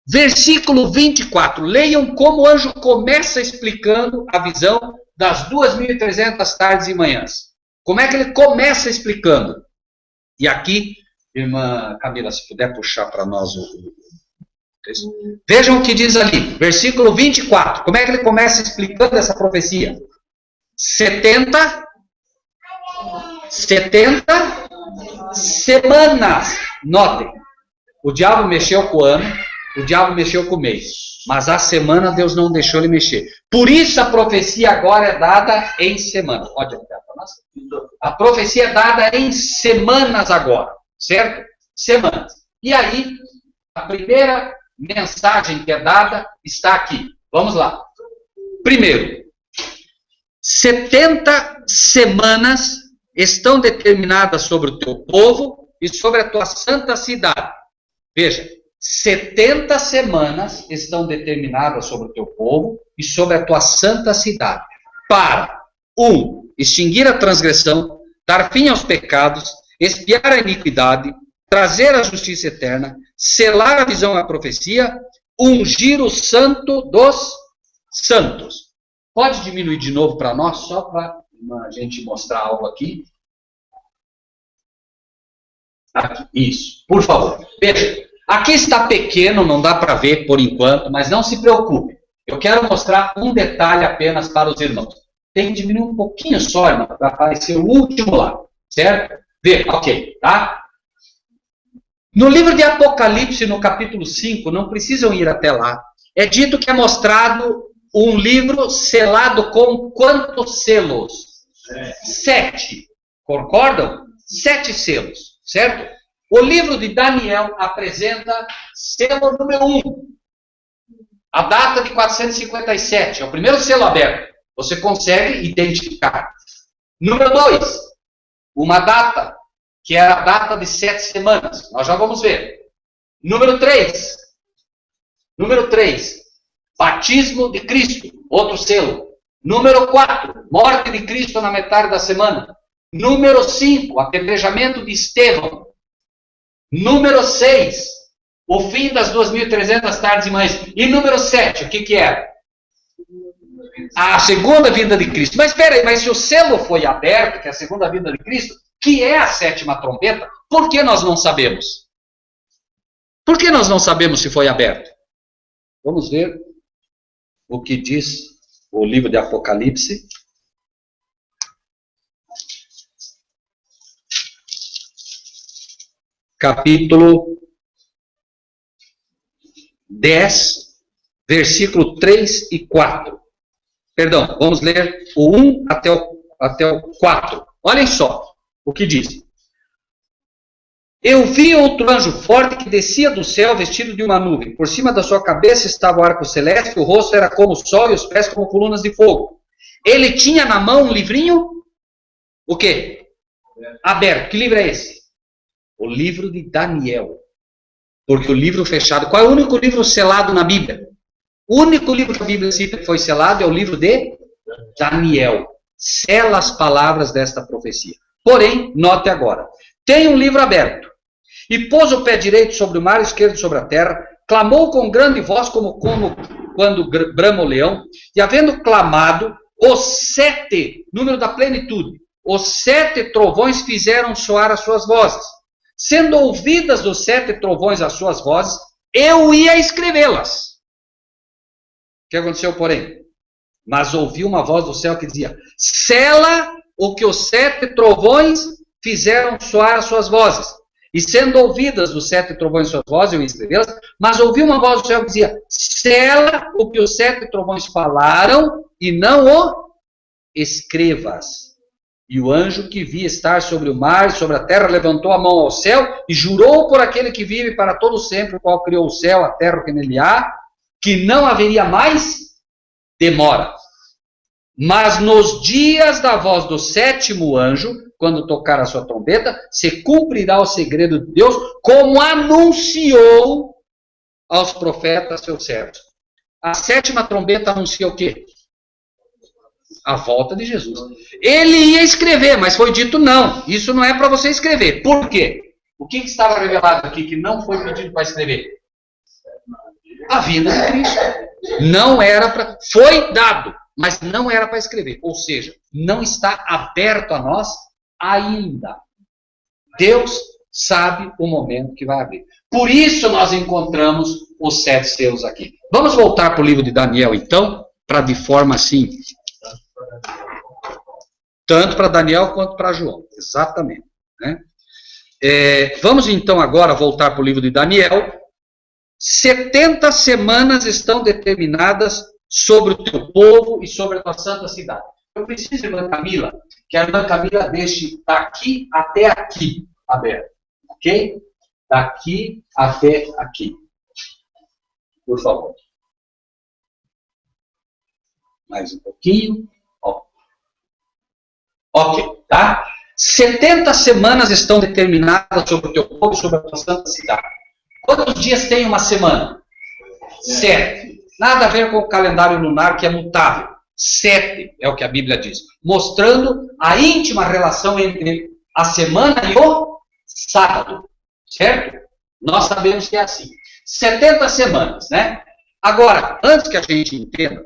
Versículo 24. Leiam como o anjo começa explicando a visão das 2.300 tardes e manhãs. Como é que ele começa explicando? E aqui, irmã Camila, se puder puxar para nós o texto. Vejam o que diz ali, versículo 24. Como é que ele começa explicando essa profecia? 70 semanas. Notem, o diabo mexeu com o ano, o diabo mexeu com o mês, mas a semana Deus não deixou ele mexer. Por isso a profecia agora é dada em semanas. Pode olhar para nós? A profecia é dada em semanas agora, certo? Semanas. E aí, a primeira mensagem que é dada está aqui. Vamos lá. Primeiro, 70 semanas estão determinadas sobre o teu povo e sobre a tua santa cidade. Veja, 70 semanas estão determinadas sobre o teu povo e sobre a tua santa cidade. Para, 1. Extinguir a transgressão, dar fim aos pecados, expiar a iniquidade, trazer a justiça eterna, selar a visão e a profecia, ungir o santo dos santos. Pode diminuir de novo para nós, só para a gente mostrar algo aqui. Aqui, isso, por favor. Veja, aqui está pequeno, não dá para ver por enquanto, mas não se preocupe. Eu quero mostrar um detalhe apenas para os irmãos. Tem que diminuir um pouquinho só, irmão, para aparecer o último lá, certo? Vê, ok, tá? No livro de Apocalipse, no capítulo 5, não precisam ir até lá, é dito que é mostrado um livro selado com quantos selos? 7. Concordam? 7 selos, certo? O livro de Daniel apresenta selo número 1. A data de 457, é o primeiro selo aberto. Você consegue identificar. Número 2, uma data, que era a data de 7 semanas. Nós já vamos ver. Número 3, batismo de Cristo, outro selo. Número 4, morte de Cristo na metade da semana. Número 5, apedrejamento de Estevão. Número 6, o fim das 2.300 tardes e manhãs. E número 7, o que é? A segunda vinda de Cristo. Mas espera aí, mas se o selo foi aberto, que é a segunda vinda de Cristo, que é a 7ª trombeta, por que nós não sabemos? Por que nós não sabemos se foi aberto? Vamos ver o que diz o livro de Apocalipse. Capítulo 10, versículo 3 e 4. Perdão, vamos ler o 1 até o 4. Olhem só o que diz. Eu vi outro anjo forte que descia do céu vestido de uma nuvem. Por cima da sua cabeça estava o arco celeste, o rosto era como o sol e os pés como colunas de fogo. Ele tinha na mão um livrinho, o quê? Aberto. Que livro é esse? O livro de Daniel. Porque o livro fechado... Qual é o único livro selado na Bíblia? O único livro que a Bíblia cita que foi selado é o livro de Daniel. Sela as palavras desta profecia. Porém, note agora. Tem um livro aberto. E pôs o pé direito sobre o mar, esquerdo sobre a terra. Clamou com grande voz, como quando brama o leão. E havendo clamado, os 7, número da plenitude, os 7 trovões fizeram soar as suas vozes. Sendo ouvidas dos 7 trovões as suas vozes, eu ia escrevê-las. O que aconteceu, porém? Mas ouvi uma voz do céu que dizia, sela o que os 7 trovões fizeram soar as suas vozes. E sendo ouvidas dos 7 trovões as suas vozes, eu ia escrevê-las, mas ouvi uma voz do céu que dizia, sela o que os 7 trovões falaram e não o escrevas. E o anjo que via estar sobre o mar e sobre a terra levantou a mão ao céu e jurou por aquele que vive para todo sempre, o qual criou o céu, a terra, o que nele há, que não haveria mais demora. Mas nos dias da voz do 7º anjo, quando tocar a sua trombeta, se cumprirá o segredo de Deus, como anunciou aos profetas seus servos. A 7ª trombeta anuncia o quê? A volta de Jesus. Ele ia escrever, mas foi dito não. Isso não é para você escrever. Por quê? O que estava revelado aqui que não foi pedido para escrever? A vinda de Cristo. Não era para... Foi dado, mas não era para escrever. Ou seja, não está aberto a nós ainda. Deus sabe o momento que vai haver. Por isso nós encontramos os 7 selos aqui. Vamos voltar para o livro de Daniel, então, para de forma assim... Tanto para Daniel quanto para João. Exatamente. Né? Vamos então agora voltar para o livro de Daniel. 70 semanas estão determinadas sobre o teu povo e sobre a tua santa cidade. Eu preciso, irmã Camila, que a irmã Camila deixe daqui até aqui aberto. Ok? Daqui até aqui. Por favor. Mais um pouquinho. Ok, tá? 70 semanas estão determinadas sobre o teu povo e sobre a tua santa cidade. Quantos dias tem uma semana? 7. Nada a ver com o calendário lunar, que é mutável. 7 é o que a Bíblia diz. Mostrando a íntima relação entre a semana e o sábado. Certo? Nós sabemos que é assim. 70 semanas, né? Agora, antes que a gente entenda,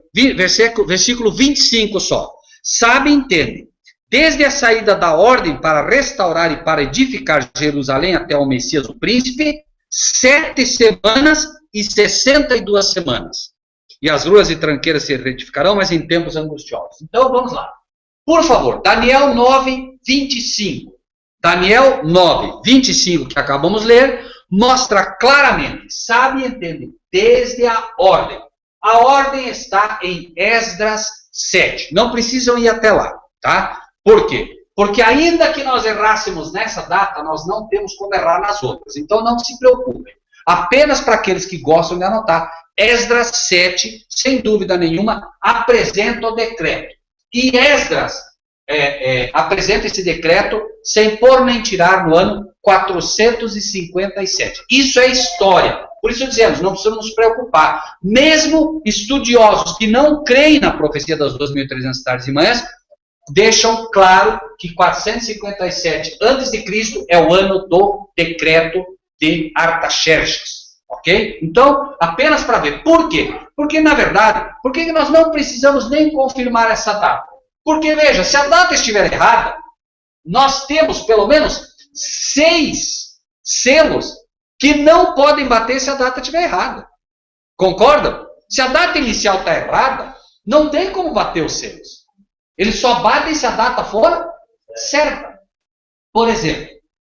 versículo 25 só. Sabe e entende. Desde a saída da ordem para restaurar e para edificar Jerusalém até o Messias, o príncipe, 7 semanas e 62 semanas. E as ruas e tranqueiras se retificarão, mas em tempos angustiosos. Então, vamos lá. Por favor, Daniel 9, 25. Daniel 9, 25, que acabamos de ler, mostra claramente, sabe e entende, desde a ordem. A ordem está em Esdras 7. Não precisam ir até lá, tá? Por quê? Porque ainda que nós errássemos nessa data, nós não temos como errar nas outras. Então não se preocupem. Apenas para aqueles que gostam de anotar, Esdras 7, sem dúvida nenhuma, apresenta o decreto. E Esdras apresenta esse decreto sem pôr nem tirar no ano 457. Isso é história. Por isso dizemos, não precisamos nos preocupar. Mesmo estudiosos que não creem na profecia das 2.300 tardes e manhãs, deixam claro que 457 a.C. é o ano do decreto de Artaxerxes, ok? Então, apenas para ver. Por quê? Porque, na verdade, por que nós não precisamos nem confirmar essa data? Porque, veja, se a data estiver errada, nós temos pelo menos 6 selos que não podem bater se a data estiver errada. Concordam? Se a data inicial está errada, não tem como bater os selos. Eles só batem se a data for certa. Por exemplo,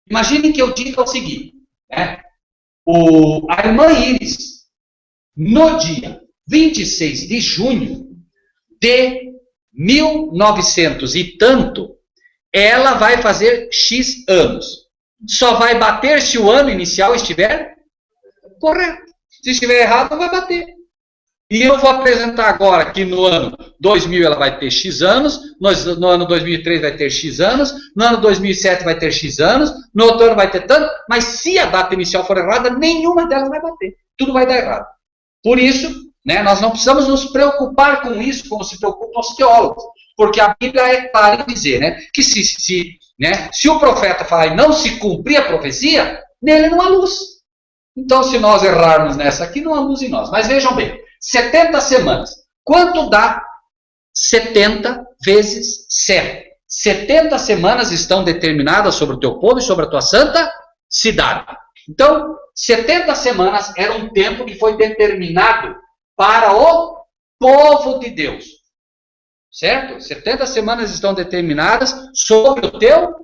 imagine que eu diga o seguinte, né? A irmã Iris, no dia 26 de junho de 1900 e tanto, ela vai fazer X anos. Só vai bater se o ano inicial estiver correto. Se estiver errado, não vai bater. E eu vou apresentar agora que no ano 2000 ela vai ter X anos, no ano 2003 vai ter X anos, no ano 2007 vai ter X anos, no outro ano vai ter tanto, mas se a data inicial for errada, nenhuma delas vai bater. Tudo vai dar errado. Por isso, né, nós não precisamos nos preocupar com isso como se preocupam os teólogos, porque a Bíblia é clara em dizer, né, que se o profeta falar e não se cumprir a profecia, nele não há luz. Então, se nós errarmos nessa aqui, não há luz em nós. Mas vejam bem, 70 semanas. Quanto dá 70 vezes 7? 70 semanas estão determinadas sobre o teu povo e sobre a tua santa cidade. Então, 70 semanas era um tempo que foi determinado para o povo de Deus. Certo? 70 semanas estão determinadas sobre o teu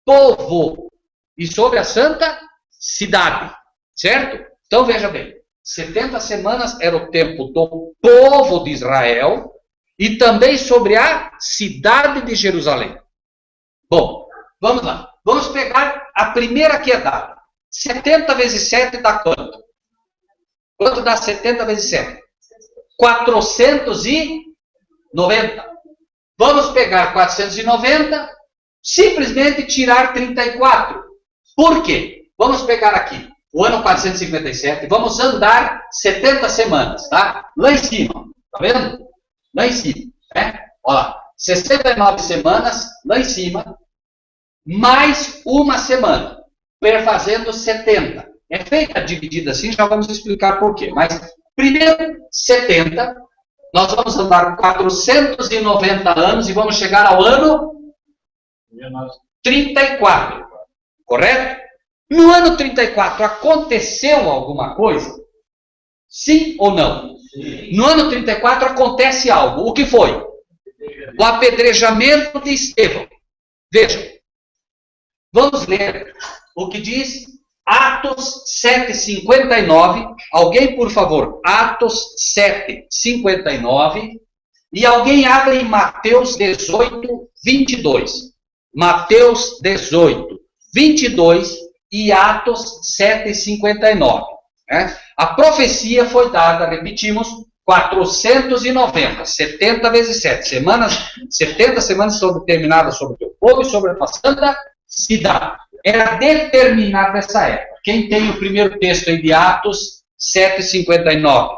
povo e sobre a santa cidade. Certo? Então, veja bem. 70 semanas era o tempo do povo de Israel e também sobre a cidade de Jerusalém. Bom, vamos lá. Vamos pegar a primeira que é dada. 70 vezes 7 dá quanto? Quanto dá 70 vezes 7? 490. Vamos pegar 490, simplesmente tirar 34. Por quê? Vamos pegar aqui o ano 457, vamos andar 70 semanas, tá? Lá em cima, tá vendo? Lá em cima, né? Olha lá, 69 semanas, lá em cima, mais uma semana, perfazendo 70. É feita a dividida assim, já vamos explicar por quê. Mas, primeiro, 70, nós vamos andar 490 anos e vamos chegar ao ano 34, correto? No ano 34, aconteceu alguma coisa? Sim ou não? Sim. No ano 34 acontece algo. O que foi? O apedrejamento de Estevão. Vejam. Vamos ler o que diz Atos 7:59. Alguém, por favor, Atos 7:59. E alguém abre em Mateus 18:22. Mateus 18:22. E Atos 7:59. Né? A profecia foi dada, repetimos, 490, 70 vezes 7. 70 semanas são determinadas sobre o teu povo e sobre a tua santa cidade. Era determinada essa época. Quem tem o primeiro texto aí de Atos 7:59?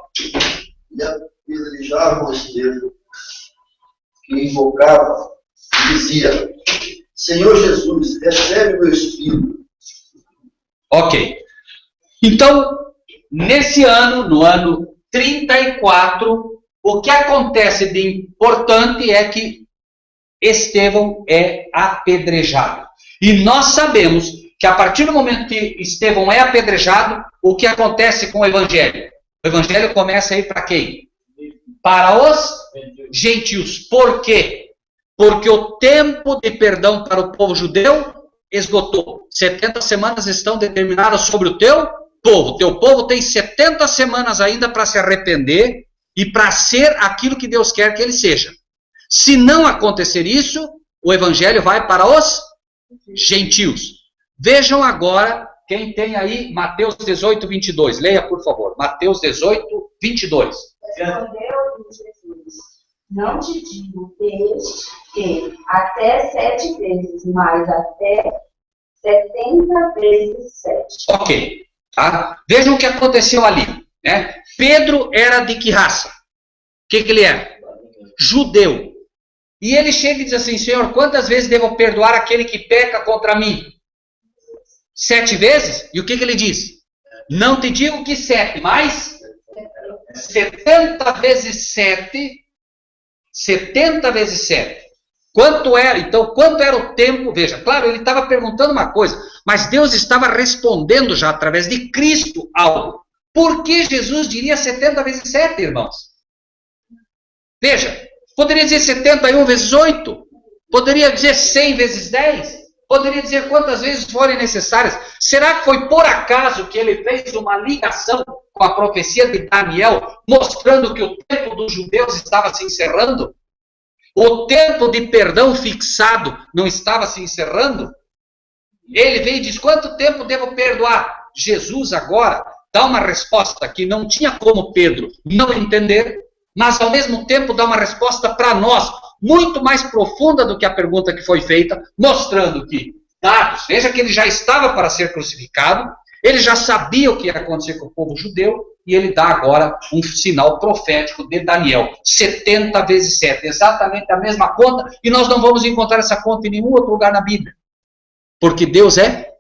E apedrejavam Estevão, que invocava e dizia: Senhor Jesus, recebe o meu espírito. Ok. Então, nesse ano, no ano 34, o que acontece de importante é que Estevão é apedrejado. E nós sabemos que a partir do momento que Estevão é apedrejado, o que acontece com o Evangelho? O Evangelho começa a ir para quem? Para os gentios. Por quê? Porque o tempo de perdão para o povo judeu esgotou. 70 semanas estão determinadas sobre o teu povo. Teu povo tem 70 semanas ainda para se arrepender e para ser aquilo que Deus quer que ele seja. Se não acontecer isso, o evangelho vai para os gentios. Vejam agora, quem tem aí Mateus 18, 22. Leia, por favor. Mateus 18, 22. Respondeu Jesus: não te digo que até 7 vezes, mas até 70 vezes 7. Ok. Tá? Vejam o que aconteceu ali. Né? Pedro era de que raça? O que ele era? Judeu. E ele chega e diz assim: Senhor, quantas vezes devo perdoar aquele que peca contra mim? 7 vezes? E o que ele diz? Não te digo que 7, mas 70 vezes 7. 70 vezes 7. Quanto era? Então, quanto era o tempo? Veja, claro, ele estava perguntando uma coisa, mas Deus estava respondendo já através de Cristo algo. Por que Jesus diria 70 vezes 7, irmãos? Veja, poderia dizer 71 vezes 8, poderia dizer 100 vezes 10, poderia dizer quantas vezes forem necessárias. Será que foi por acaso que ele fez uma ligação com a profecia de Daniel, mostrando que o tempo dos judeus estava se encerrando? O tempo de perdão fixado não estava se encerrando? Ele veio e diz: quanto tempo devo perdoar? Jesus agora dá uma resposta que não tinha como Pedro não entender, mas ao mesmo tempo dá uma resposta para nós, muito mais profunda do que a pergunta que foi feita, mostrando que, dados, veja que ele já estava para ser crucificado, ele já sabia o que ia acontecer com o povo judeu, e ele dá agora um sinal profético de Daniel, 70 vezes 7, exatamente a mesma conta, e nós não vamos encontrar essa conta em nenhum outro lugar na Bíblia, porque Deus é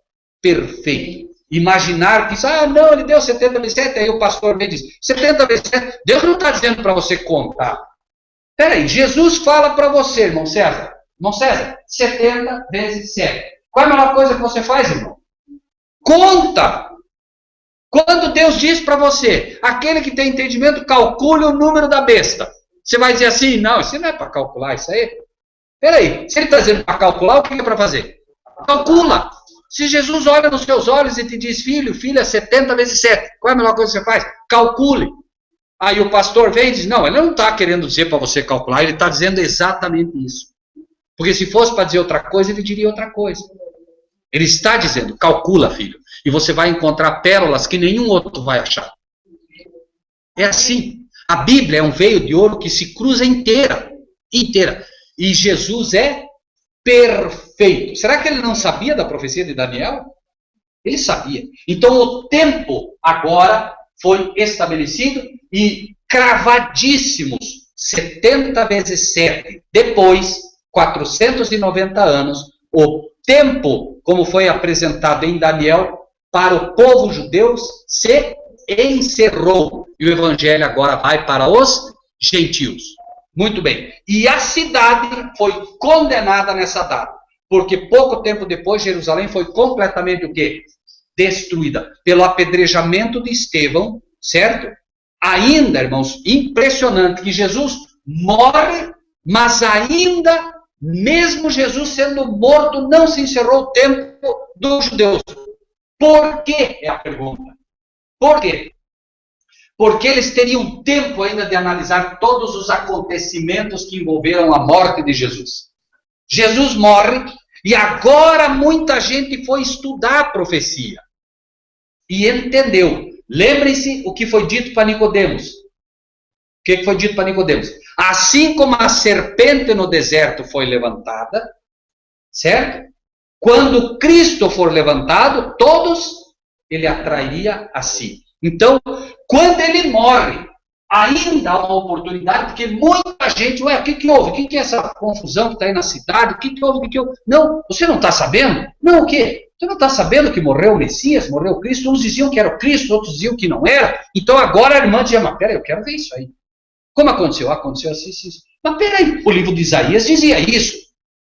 perfeito. Imaginar que, não, ele deu 70 vezes 7, aí o pastor vem e diz, 70 vezes 7, Deus não está dizendo para você contar. Peraí, Jesus fala para você, irmão César, 70 vezes 7. Qual é a melhor coisa que você faz, irmão? Conta! Quando Deus diz para você, aquele que tem entendimento, calcule o número da besta. Você vai dizer assim, não, isso não é para calcular, isso aí. Peraí, se ele está dizendo para calcular, o que é para fazer? Calcula! Se Jesus olha nos seus olhos e te diz, filha, 70 vezes 7, qual é a melhor coisa que você faz? Calcule. Aí o pastor vem e diz, não, ele não está querendo dizer para você calcular, ele está dizendo exatamente isso. Porque se fosse para dizer outra coisa, ele diria outra coisa. Ele está dizendo, calcula, filho, e você vai encontrar pérolas que nenhum outro vai achar. É assim. A Bíblia é um veio de ouro que se cruza inteira. E Jesus é perfeito. Será que ele não sabia da profecia de Daniel? Ele sabia. Então o tempo agora foi estabelecido e cravadíssimos 70 vezes 7. Depois, 490 anos, o tempo, como foi apresentado em Daniel, para o povo judeu se encerrou. E o evangelho agora vai para os gentios. Muito bem. E a cidade foi condenada nessa data. Porque pouco tempo depois, Jerusalém foi completamente o quê? Destruída. Pelo apedrejamento de Estevão, certo? Ainda, irmãos, impressionante que Jesus morre, mas ainda, mesmo Jesus sendo morto, não se encerrou o tempo dos judeus. Por quê? É a pergunta. Por quê? Porque eles teriam tempo ainda de analisar todos os acontecimentos que envolveram a morte de Jesus. Jesus morre e agora muita gente foi estudar a profecia e entendeu. Lembrem-se o que foi dito para Nicodemos. O que foi dito para Nicodemos? Assim como a serpente no deserto foi levantada, certo? Quando Cristo for levantado, todos ele atrairia a si. Então, quando ele morre, ainda há uma oportunidade, porque muita gente, o que houve? O que é essa confusão que está aí na cidade? O que houve? Não, você não está sabendo? Não, o quê? Você não está sabendo que morreu o Messias, morreu o Cristo? Uns diziam que era o Cristo, outros diziam que não era. Então agora a irmã dizia, mas peraí, eu quero ver isso aí. Como aconteceu? Aconteceu assim. Mas peraí, o livro de Isaías dizia isso.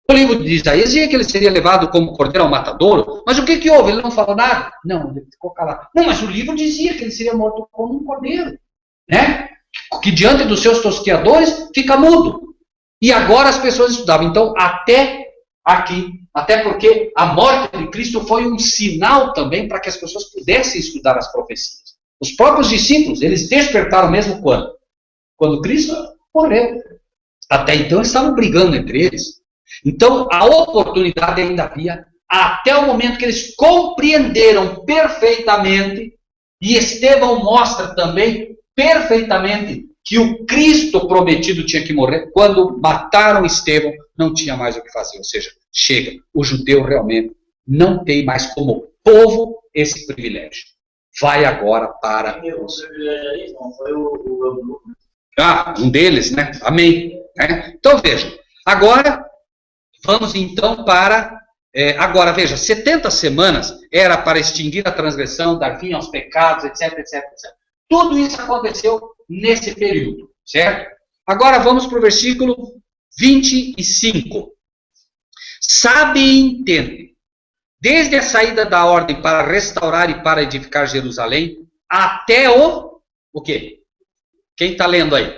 O livro de Isaías dizia que ele seria levado como cordeiro ao matadouro. Mas o que houve? Ele não falou nada? Não, ele ficou calado. Não, mas o livro dizia que ele seria morto como um cordeiro. Né? Que diante dos seus tosqueadores fica mudo. E agora as pessoas estudavam. Então, até aqui. Até porque a morte de Cristo foi um sinal também para que as pessoas pudessem estudar as profecias. Os próprios discípulos, eles despertaram mesmo quando? Quando Cristo morreu. Até então eles estavam brigando entre eles. Então a oportunidade ainda havia, até o momento que eles compreenderam perfeitamente, e Estevão mostra também perfeitamente que o Cristo prometido tinha que morrer. Quando mataram Estevão, não tinha mais o que fazer. Ou seja, chega, o judeu realmente não tem mais como povo esse privilégio. Vai agora para os... um deles, né? Amém. Então veja, agora vamos então para... agora veja, 70 semanas era para extinguir a transgressão, dar fim aos pecados, etc, etc, etc. Tudo isso aconteceu nesse período, certo? Agora vamos para o versículo 25. Sabe e entende, desde a saída da ordem para restaurar e para edificar Jerusalém, até o quê? Quem está lendo aí?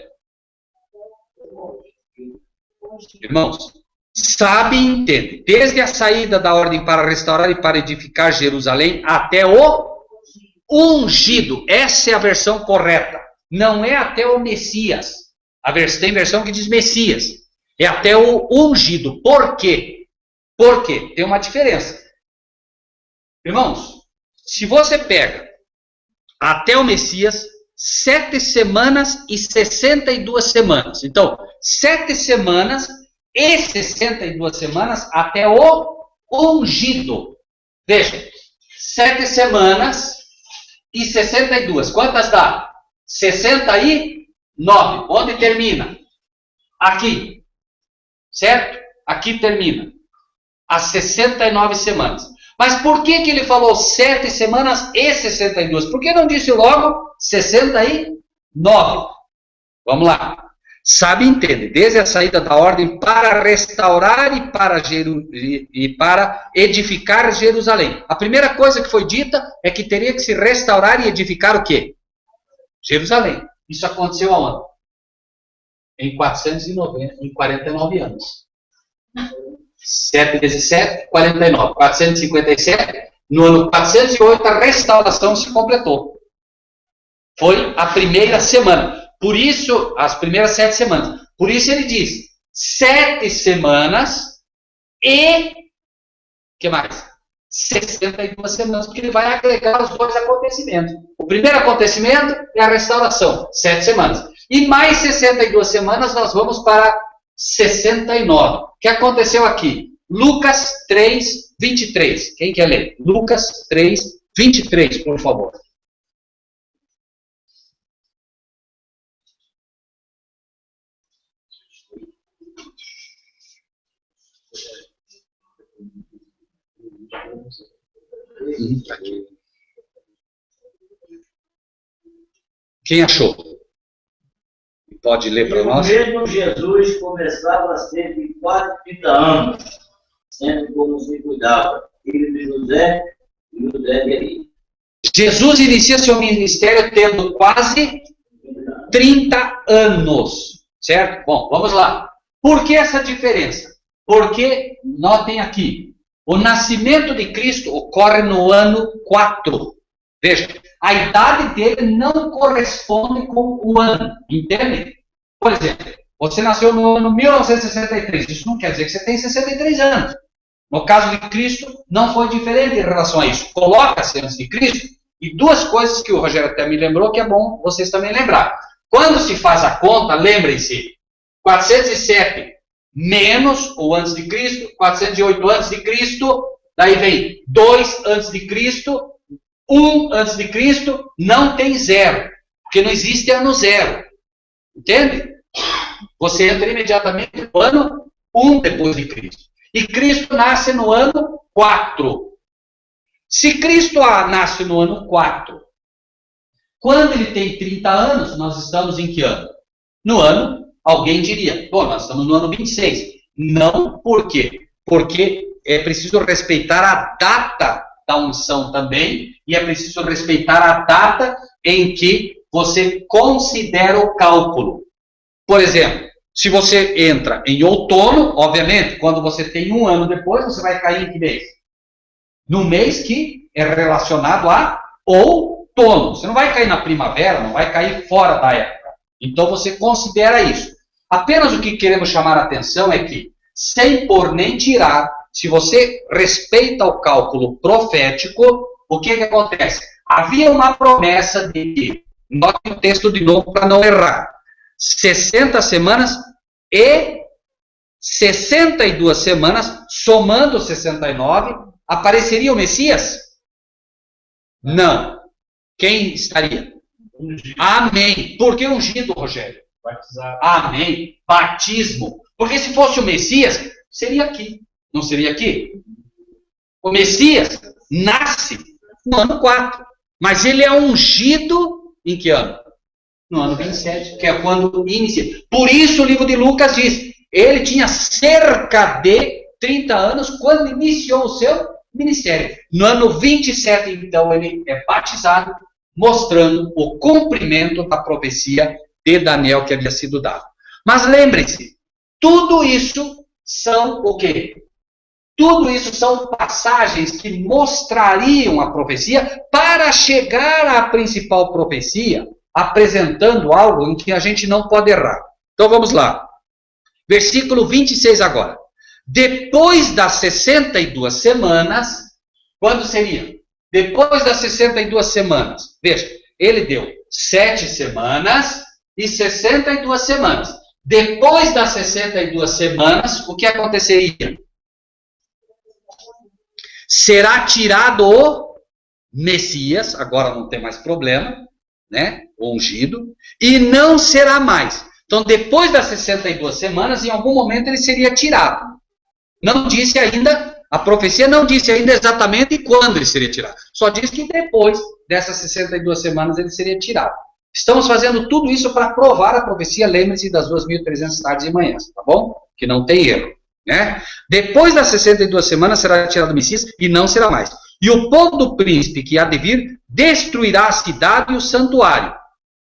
Irmãos, sabe e entende, desde a saída da ordem para restaurar e para edificar Jerusalém, até o ungido. Essa é a versão correta. Não é até o Messias. Tem versão que diz Messias. É até o ungido. Por quê? Porque tem uma diferença. Irmãos, se você pega até o Messias, 7 semanas e 62 semanas. Então, 7 semanas e 62 semanas até o ungido. Veja, 7 semanas e 62. Quantas dá? 69. Onde termina? Aqui. Certo? Aqui termina. As 69 semanas. Mas por que ele falou 7 semanas e 62? Por que não disse logo 69? Vamos lá. Sabe e entende, desde a saída da ordem para restaurar e para edificar Jerusalém. A primeira coisa que foi dita é que teria que se restaurar e edificar o quê? Jerusalém. Isso aconteceu aonde? Em 49 anos. 7 vezes 7, 49. 457. No ano 408, a restauração se completou. Foi a primeira semana. Por isso, as primeiras 7 semanas. Por isso ele diz, 7 semanas e... que mais? 62 semanas, porque ele vai agregar os dois acontecimentos. O primeiro acontecimento é a restauração, 7 semanas. E mais 62 semanas nós vamos para 69. O que aconteceu aqui? Lucas 3, 23. Quem quer ler? Lucas 3, 23, por favor. Quem achou? Pode ler para nós? O mesmo Jesus começava a ser de quase 30 anos, sendo como se cuidava, filho de José e José de Eli. Jesus inicia seu ministério tendo quase 30 anos, certo? Bom, vamos lá. Por que essa diferença? Porque, notem aqui, o nascimento de Cristo ocorre no ano 4. Veja, a idade dele não corresponde com o ano, entende? Por exemplo, você nasceu no ano 1963, isso não quer dizer que você tem 63 anos. No caso de Cristo, não foi diferente em relação a isso. Coloca-se antes de Cristo, e duas coisas que o Rogério até me lembrou, que é bom vocês também lembrar. Quando se faz a conta, lembrem-se, 407 menos o antes de Cristo, 408 antes de Cristo, daí vem 2 antes de Cristo, 1 antes de Cristo, não tem 0, porque não existe ano 0. Entende? Você entra imediatamente no ano 1 depois de Cristo. E Cristo nasce no ano 4. Se Cristo nasce no ano 4, quando ele tem 30 anos, nós estamos em que ano? No ano, alguém diria, bom, nós estamos no ano 26. Não, por quê? Porque é preciso respeitar a data da unção também, e é preciso respeitar a data em que você considera o cálculo. Por exemplo, Se você entra em outono, obviamente, quando você tem um ano depois, você vai cair em que mês? No mês que é relacionado a outono. Você não vai cair na primavera, não vai cair fora da época. Então você considera isso. Apenas o que queremos chamar a atenção é que, sem pôr nem tirar, se você respeita o cálculo profético, o que acontece? Havia uma promessa de que, note o texto de novo para não errar, 60 semanas e 62 semanas, somando 69, apareceria o Messias? Não. Quem estaria? Amém. Por que ungido, Rogério? Batizado. Amém. Batismo. Porque se fosse o Messias, seria aqui. Não seria aqui? O Messias nasce no ano 4. Mas ele é ungido em que ano? No ano 27, que é quando inicia. Por isso o livro de Lucas diz, ele tinha cerca de 30 anos quando iniciou o seu ministério. No ano 27, então, ele é batizado, mostrando o cumprimento da profecia de Daniel que havia sido dado. Mas lembre-se, tudo isso são o quê? Tudo isso são passagens que mostrariam a profecia para chegar à principal profecia, apresentando algo em que a gente não pode errar. Então vamos lá. Versículo 26 agora. Depois das 62 semanas, quando seria? Depois das 62 semanas. Veja, ele deu 7 semanas e 62 semanas. Depois das 62 semanas, o que aconteceria? Será tirado o Messias, agora não tem mais problema, né? O ungido, e não será mais. Então, depois das 62 semanas, em algum momento ele seria tirado. Não disse ainda, a profecia não disse ainda exatamente quando ele seria tirado. Só diz que depois dessas 62 semanas ele seria tirado. Estamos fazendo tudo isso para provar a profecia, lembre-se das 2.300 tardes e manhãs, tá bom? Que não tem erro. Né? Depois das 62 semanas será tirado o Messias e não será mais. E o povo do príncipe que há de vir destruirá a cidade e o santuário.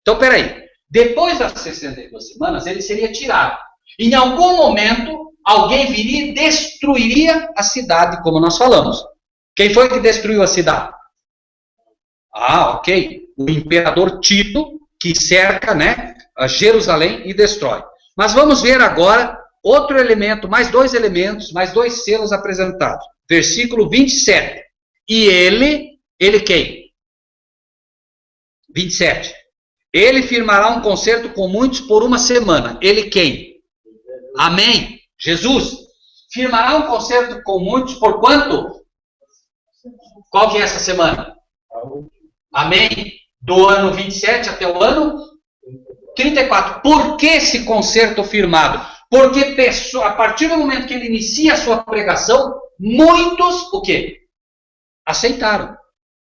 Então, peraí. Depois das 62 semanas ele seria tirado. Em algum momento, alguém viria e destruiria a cidade, como nós falamos. Quem foi que destruiu a cidade? Ah, ok. O imperador Tito, que cerca, né, Jerusalém e destrói. Mas vamos ver agora outro elemento, mais 2 elementos, mais 2 selos apresentados. Versículo 27. E ele quem? 27. Ele firmará um concerto com muitos por uma semana. Ele quem? Amém. Jesus. Firmará um concerto com muitos por quanto? Qual que é essa semana? Amém. Do ano 27 até o ano 34. Por que esse concerto firmado? Porque a partir do momento que ele inicia a sua pregação, muitos, o quê? Aceitaram.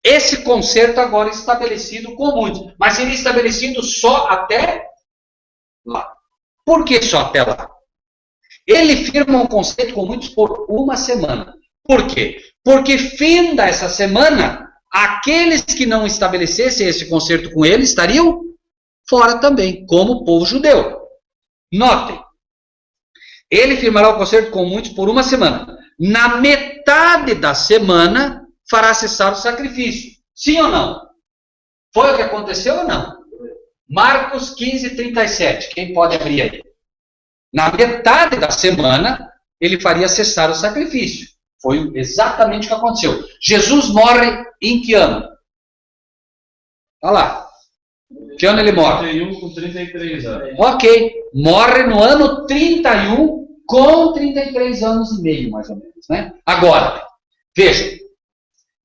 Esse concerto agora é estabelecido com muitos. Mas ele é estabelecido só até lá. Por que só até lá? Ele firma um concerto com muitos por uma semana. Por quê? Porque finda essa semana, aqueles que não estabelecessem esse concerto com ele estariam fora também, como o povo judeu. Notem. Ele firmará o concerto com muitos por uma semana. Na metade da semana, fará cessar o sacrifício. Sim ou não? Foi o que aconteceu ou não? Marcos 15, 37. Quem pode abrir aí? Na metade da semana, ele faria cessar o sacrifício. Foi exatamente o que aconteceu. Jesus morre em que ano? Olha lá. Que ano ele morre? 31 com 33 anos. Ok. Morre no ano 31 com 33 anos e meio, mais ou menos. Né? Agora, veja.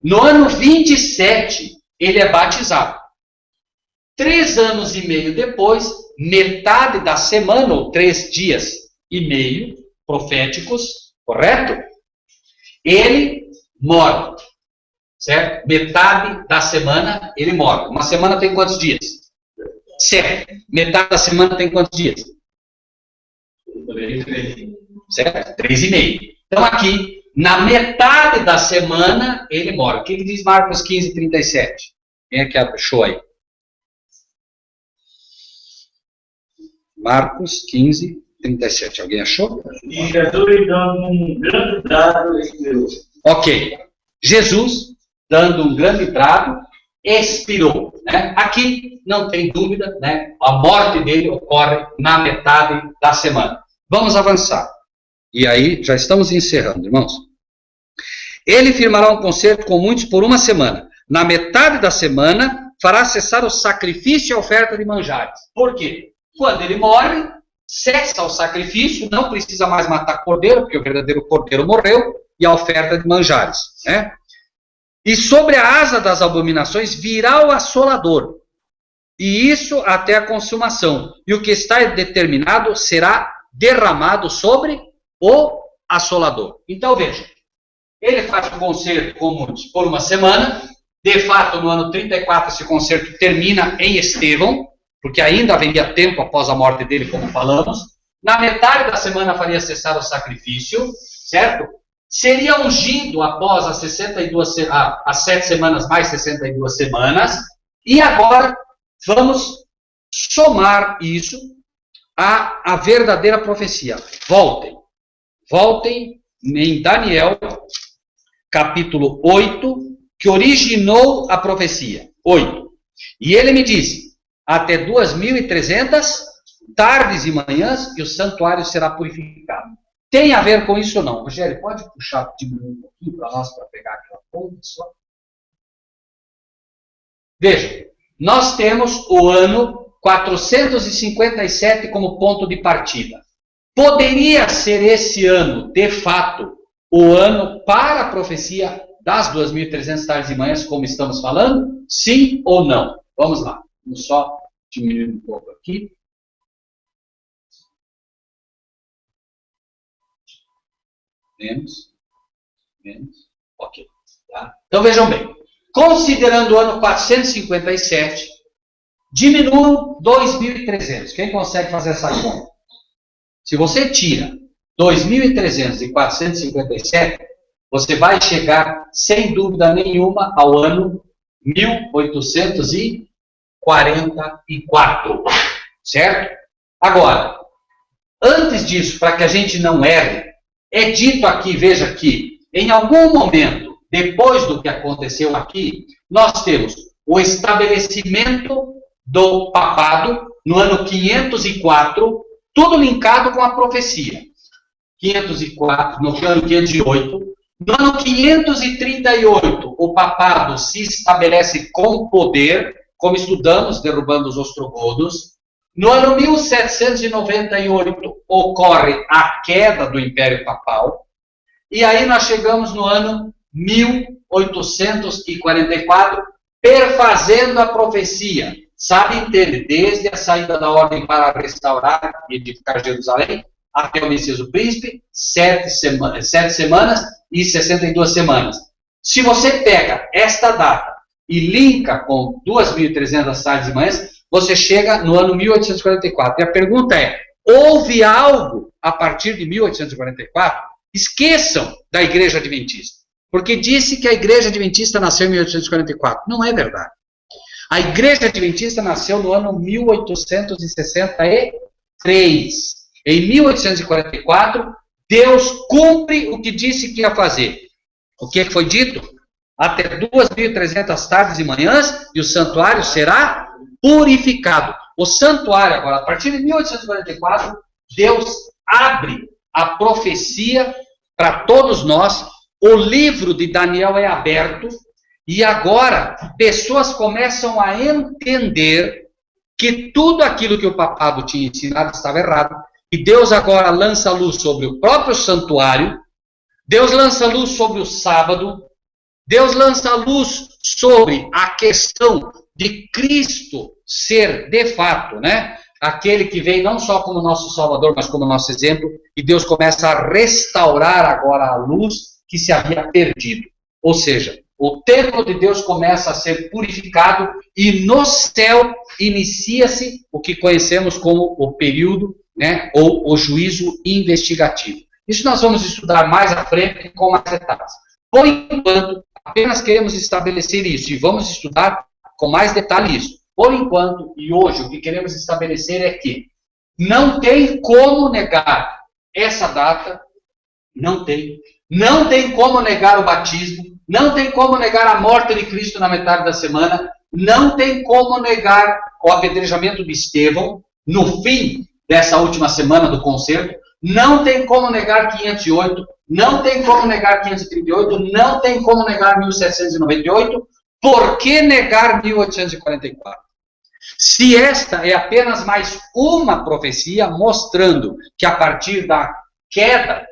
No ano 27, ele é batizado. 3 anos e meio depois, metade da semana, ou 3 dias e meio proféticos, correto? Ele morre. Certo? Metade da semana, ele morre. Uma semana tem quantos dias? 7. Metade da semana tem quantos dias? 3. Certo? 3,5. Então aqui, na metade da semana, ele morre. O que diz Marcos 15, 37? Quem é que achou aí? Marcos 15, 37, alguém achou? E Jesus, dando um grande brado, expirou. Ok. Jesus, dando um grande brado, expirou. Né? Aqui não tem dúvida, né? A morte dele ocorre na metade da semana. Vamos avançar. E aí, já estamos encerrando, irmãos. Ele firmará um concerto com muitos por uma semana. Na metade da semana, fará cessar o sacrifício e a oferta de manjares. Por quê? Quando ele morre, cessa o sacrifício, não precisa mais matar cordeiro, porque o verdadeiro cordeiro morreu, e a oferta de manjares. Né? E sobre a asa das abominações virá o assolador. E isso até a consumação. E o que está determinado será derramado sobre o assolador. Então veja, ele faz um concerto com muitos por uma semana. De fato, no ano 34, esse concerto termina em Estevão, porque ainda haveria tempo após a morte dele, como falamos. Na metade da semana faria cessar o sacrifício, certo? Seria ungido após as 7 semanas mais 62 semanas. E agora vamos somar isso à verdadeira profecia. Voltem em Daniel, capítulo 8, que originou a profecia. 8. E ele me disse, até 2.300 tardes e manhãs, e o santuário será purificado. Tem a ver com isso ou não? Rogério, pode puxar diminuir um pouquinho para nós, para pegar aquela ponta só? Veja, nós temos o ano 457 como ponto de partida. Poderia ser esse ano, de fato, o ano para a profecia das 2.300 tardes e manhãs, como estamos falando? Sim ou não? Vamos lá. Vamos só diminuir um pouco aqui. Menos. Ok. Tá? Então vejam bem. Considerando o ano 457, diminuam 2.300. Quem consegue fazer essa conta? Se você tira 2.300 e 457, você vai chegar, sem dúvida nenhuma, ao ano 1844. Certo? Agora, antes disso, para que a gente não erre, é dito aqui, veja que, em algum momento, depois do que aconteceu aqui, nós temos o estabelecimento do papado no ano 504, tudo linkado com a profecia. 504, no ano 508. No ano 538, o papado se estabelece com poder, como estudamos, derrubando os ostrogodos. No ano 1798, ocorre a queda do Império Papal. E aí nós chegamos no ano 1844, perfazendo a profecia. Sabe, entende? Desde a saída da ordem para restaurar e edificar Jerusalém, até o Messias do Príncipe, 7 semanas e 62 semanas. Se você pega esta data e linka com 2.300 tardes e manhãs, você chega no ano 1844. E a pergunta é, houve algo a partir de 1844? Esqueçam da Igreja Adventista. Porque disse que a Igreja Adventista nasceu em 1844. Não é verdade. A Igreja Adventista nasceu no ano 1863. Em 1844, Deus cumpre o que disse que ia fazer. O que foi dito? Até 2.300 tardes e manhãs, e o santuário será purificado. O santuário, agora, a partir de 1844, Deus abre a profecia para todos nós. O livro de Daniel é aberto. E agora, pessoas começam a entender que tudo aquilo que o papado tinha ensinado estava errado. E Deus agora lança luz sobre o próprio santuário. Deus lança luz sobre o sábado. Deus lança luz sobre a questão de Cristo ser, de fato, né, aquele que vem não só como nosso Salvador, mas como nosso exemplo. E Deus começa a restaurar agora a luz que se havia perdido. Ou seja, o templo de Deus começa a ser purificado e no céu inicia-se o que conhecemos como o período, né, ou o juízo investigativo. Isso nós vamos estudar mais à frente com mais detalhes. Por enquanto, apenas queremos estabelecer isso e vamos estudar com mais detalhe isso. Por enquanto, e hoje, o que queremos estabelecer é que Não tem como negar essa data, não tem. Não tem como negar o batismo, não tem como negar a morte de Cristo na metade da semana, não tem como negar o apedrejamento de Estevão no fim dessa última semana do concerto, não tem como negar 508, não tem como negar 538, não tem como negar 1798, por que negar 1844? Se esta é apenas mais uma profecia mostrando que a partir da queda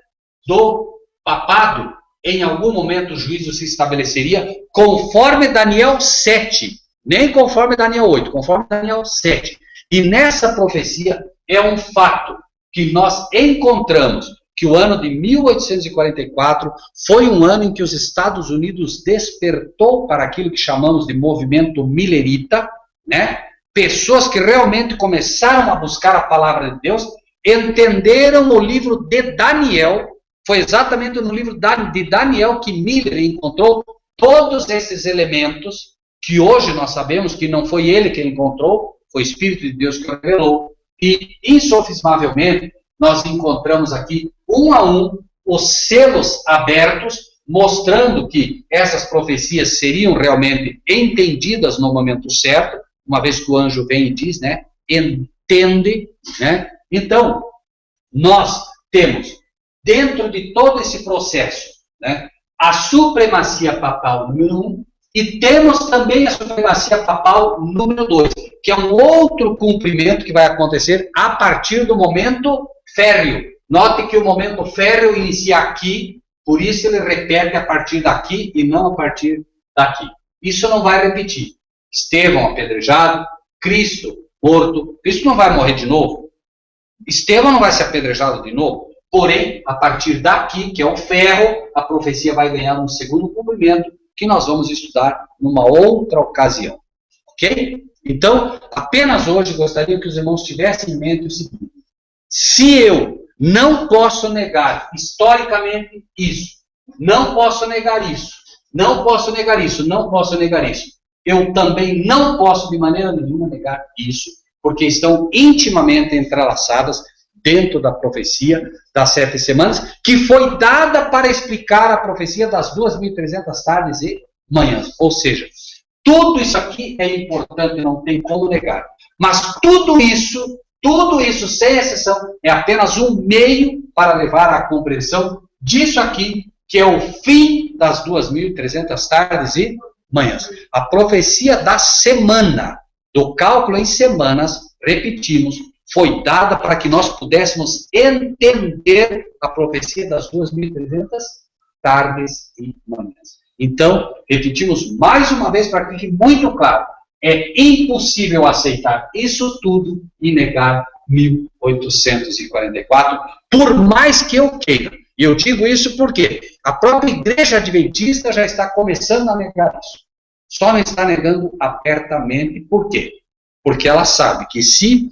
do papado, em algum momento o juízo se estabeleceria conforme Daniel 7, nem conforme Daniel 8, conforme Daniel 7. E nessa profecia é um fato que nós encontramos que o ano de 1844 foi um ano em que os Estados Unidos despertou para aquilo que chamamos de movimento millerita, né? Pessoas que realmente começaram a buscar a palavra de Deus, entenderam o livro de Daniel. Foi exatamente no livro de Daniel que Miller encontrou todos esses elementos que hoje nós sabemos que não foi ele que encontrou, foi o Espírito de Deus que o revelou. E, insofismavelmente, nós encontramos aqui, um a um, os selos abertos, mostrando que essas profecias seriam realmente entendidas no momento certo, uma vez que o anjo vem e diz, né, entende, né? Então, nós temos, dentro de todo esse processo, né, a supremacia papal número 1, e temos também a supremacia papal número 2, que é um outro cumprimento que vai acontecer a partir do momento férreo. Note que o momento férreo inicia aqui, por isso ele repete a partir daqui e não a partir daqui. Isso não vai repetir. Estevão apedrejado, Cristo morto. Cristo não vai morrer de novo. Estevão não vai ser apedrejado de novo. Porém, a partir daqui, que é o ferro, a profecia vai ganhar um segundo cumprimento, que nós vamos estudar numa outra ocasião. Ok? Então, apenas hoje gostaria que os irmãos tivessem em mente o seguinte: se eu não posso negar historicamente isso, não posso negar isso, não posso negar isso, não posso negar isso, eu também não posso de maneira nenhuma negar isso, porque estão intimamente entrelaçadas dentro da profecia das 7 semanas, que foi dada para explicar a profecia das 2.300 tardes e manhãs. Ou seja, tudo isso aqui é importante, não tem como negar. Mas tudo isso, sem exceção, é apenas um meio para levar à compreensão disso aqui, que é o fim das 2.300 tardes e manhãs. A profecia da semana, do cálculo em semanas, repetimos, foi dada para que nós pudéssemos entender a profecia das 2.300 tardes e manhãs. Então, repetimos mais uma vez para que fique muito claro, é impossível aceitar isso tudo e negar 1844, por mais que eu queira. E eu digo isso porque a própria Igreja Adventista já está começando a negar isso. Só não está negando abertamente. Por quê? Porque ela sabe que se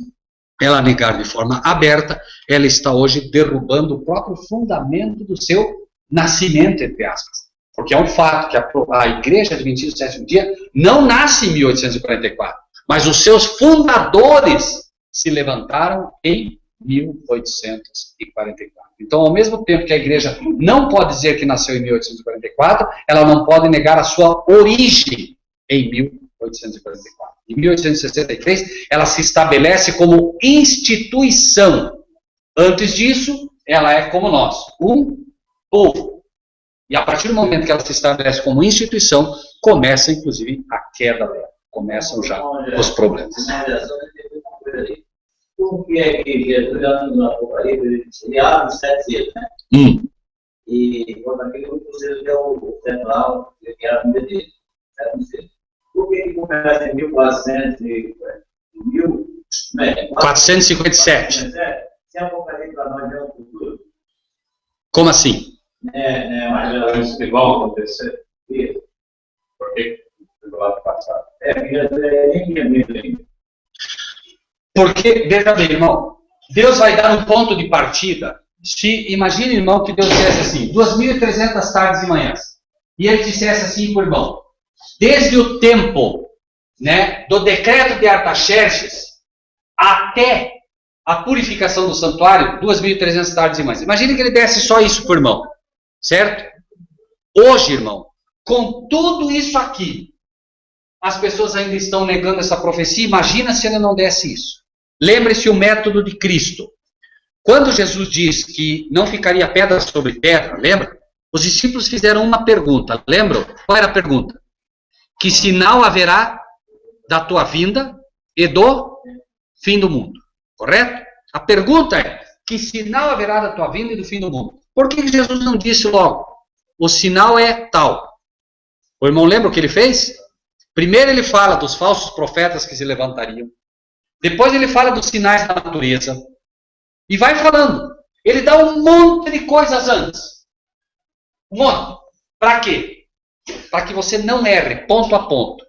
ela negar de forma aberta, ela está hoje derrubando o próprio fundamento do seu nascimento, entre aspas. Porque é um fato que a Igreja Adventista do Sétimo Dia não nasce em 1844, mas os seus fundadores se levantaram em 1844. Então, ao mesmo tempo que a Igreja não pode dizer que nasceu em 1844, ela não pode negar a sua origem em 1844. Em 1863, ela se estabelece como instituição. Antes disso, ela é como nós, um povo. E a partir do momento que ela se estabelece como instituição, começa, inclusive, a queda dela. Começam já os problemas. Como que é que Jesus, no Apocalipse, ele abre os 7 dias, né? E quando aquele você vê o central, ele era um dele, 7 dias. Por que ele começa em 457? Se Apocalipse para nós é o futuro. Como assim? Mas isso que vai acontecer. Isso. Porque do lado passado. Nem é mesmo ainda. Porque, veja bem, irmão, Deus vai dar um ponto de partida. Se imagine, irmão, que Deus dissesse assim, 2.300 tardes e manhãs. E ele dissesse assim para o irmão, desde o tempo, né, do decreto de Artaxerxes até a purificação do santuário, 2.300 tardes e mais. Imagine que ele desse só isso por irmão, certo? Hoje, irmão, com tudo isso aqui, as pessoas ainda estão negando essa profecia. Imagina se ele não desse isso. Lembre-se o método de Cristo. Quando Jesus diz que não ficaria pedra sobre pedra, lembra? Os discípulos fizeram uma pergunta, lembram? Qual era a pergunta? Que sinal haverá da tua vinda e do fim do mundo? Correto? A pergunta é, que sinal haverá da tua vinda e do fim do mundo? Por que Jesus não disse logo? O sinal é tal. O irmão lembra o que ele fez? Primeiro ele fala dos falsos profetas que se levantariam. Depois ele fala dos sinais da natureza. E vai falando. Ele dá um monte de coisas antes. Um monte. Para quê? Para que você não erre, ponto a ponto.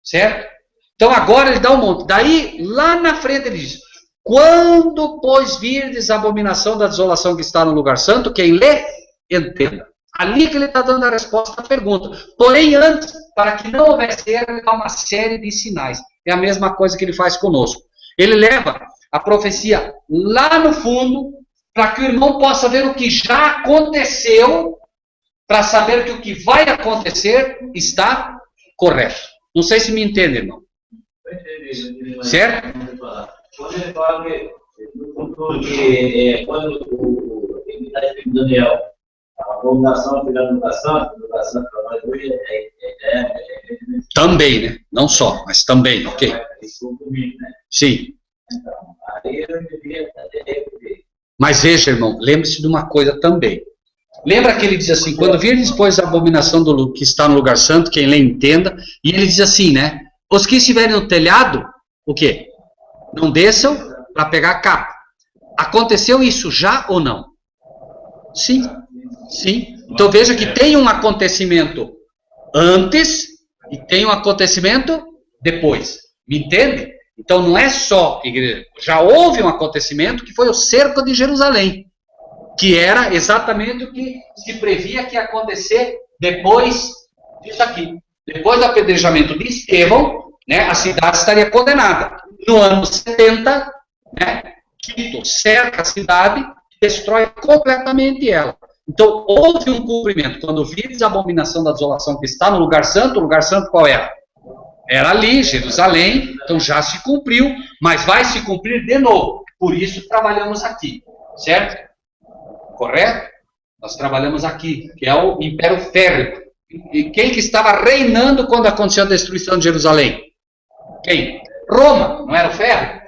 Certo? Então agora ele dá um monte. Daí, lá na frente ele diz, quando, pois, virdes a abominação da desolação que está no lugar santo, quem lê, entenda. Ali que ele está dando a resposta à pergunta. Porém, antes, para que não houvesse erro, ele dá uma série de sinais. É a mesma coisa que ele faz conosco. Ele leva a profecia lá no fundo, para que o irmão possa ver o que já aconteceu, para saber que o que vai acontecer está correto. Não sei se me entende, irmão. Certo? Quando ele fala que, no futuro, que quando ele está escrito Daniel, a abominação pela educação para nós hoje também, né? Não só, mas também, ok. Sim. Então, aí eu devia mas veja, irmão, lembre-se de uma coisa também. Lembra que ele diz assim, quando virdes, pois, a abominação do que está no lugar santo, quem lê entenda, e ele diz assim, né? Os que estiverem no telhado, o quê? Não desçam para pegar a capa. Aconteceu isso já ou não? Sim. Sim. Então veja que tem um acontecimento antes e tem um acontecimento depois. Me entende? Então não é só, igreja, já houve um acontecimento que foi o cerco de Jerusalém, que era exatamente o que se previa que ia acontecer depois disso aqui. Depois do apedrejamento de Estevão, né, a cidade estaria condenada. No ano 70, né, Tito cerca a cidade e destrói completamente ela. Então houve um cumprimento. Quando virdes a abominação da desolação que está no lugar santo, o lugar santo qual era? Era ali, Jerusalém, então já se cumpriu, mas vai se cumprir de novo. Por isso trabalhamos aqui, certo? Correto? Nós trabalhamos aqui, que é o Império Férreo. E quem que estava reinando quando aconteceu a destruição de Jerusalém? Quem? Roma, não era o ferro?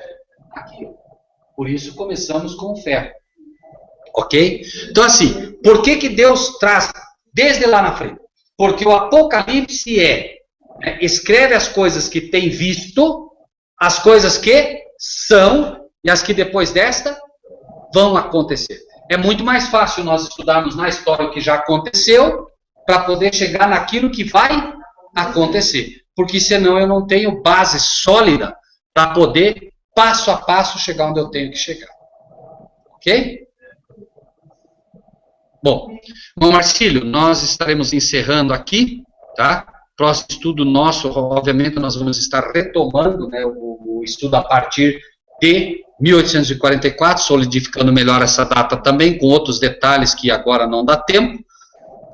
Aqui. Por isso começamos com o ferro. Ok? Então assim, por que Deus traz desde lá na frente? Porque o Apocalipse escreve as coisas que tem visto, as coisas que são e as que depois desta vão acontecer. É muito mais fácil nós estudarmos na história o que já aconteceu para poder chegar naquilo que vai acontecer. Porque senão eu não tenho base sólida para poder, passo a passo, chegar onde eu tenho que chegar. Ok? Bom, Marcílio, nós estaremos encerrando aqui, tá? Próximo estudo nosso, obviamente, nós vamos estar retomando, né, o estudo a partir de 1844, solidificando melhor essa data também, com outros detalhes que agora não dá tempo.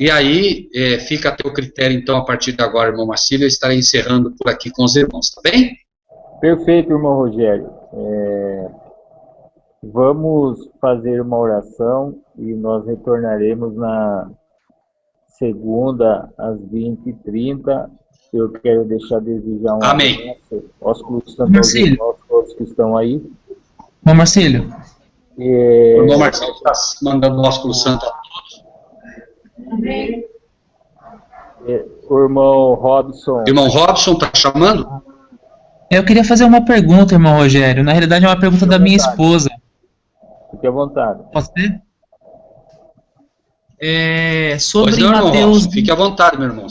E aí, fica a teu critério, então, a partir de agora, irmão Marcílio, eu estarei encerrando por aqui com os irmãos, tá bem? Perfeito, irmão Rogério. Vamos fazer uma oração e nós retornaremos na segunda, às 20h30. Eu quero deixar desejar um amém abraço aos todos que estão aí. Irmão Marcílio. O irmão Marcílio está mandando o ósculo santo a todos. O irmão Robson. Irmão Robson está chamando? Eu queria fazer uma pergunta, irmão Rogério. Na realidade é uma pergunta da minha esposa. Fique à vontade. Pode ser? Sobre não, Mateus. Fique à vontade, meu irmão.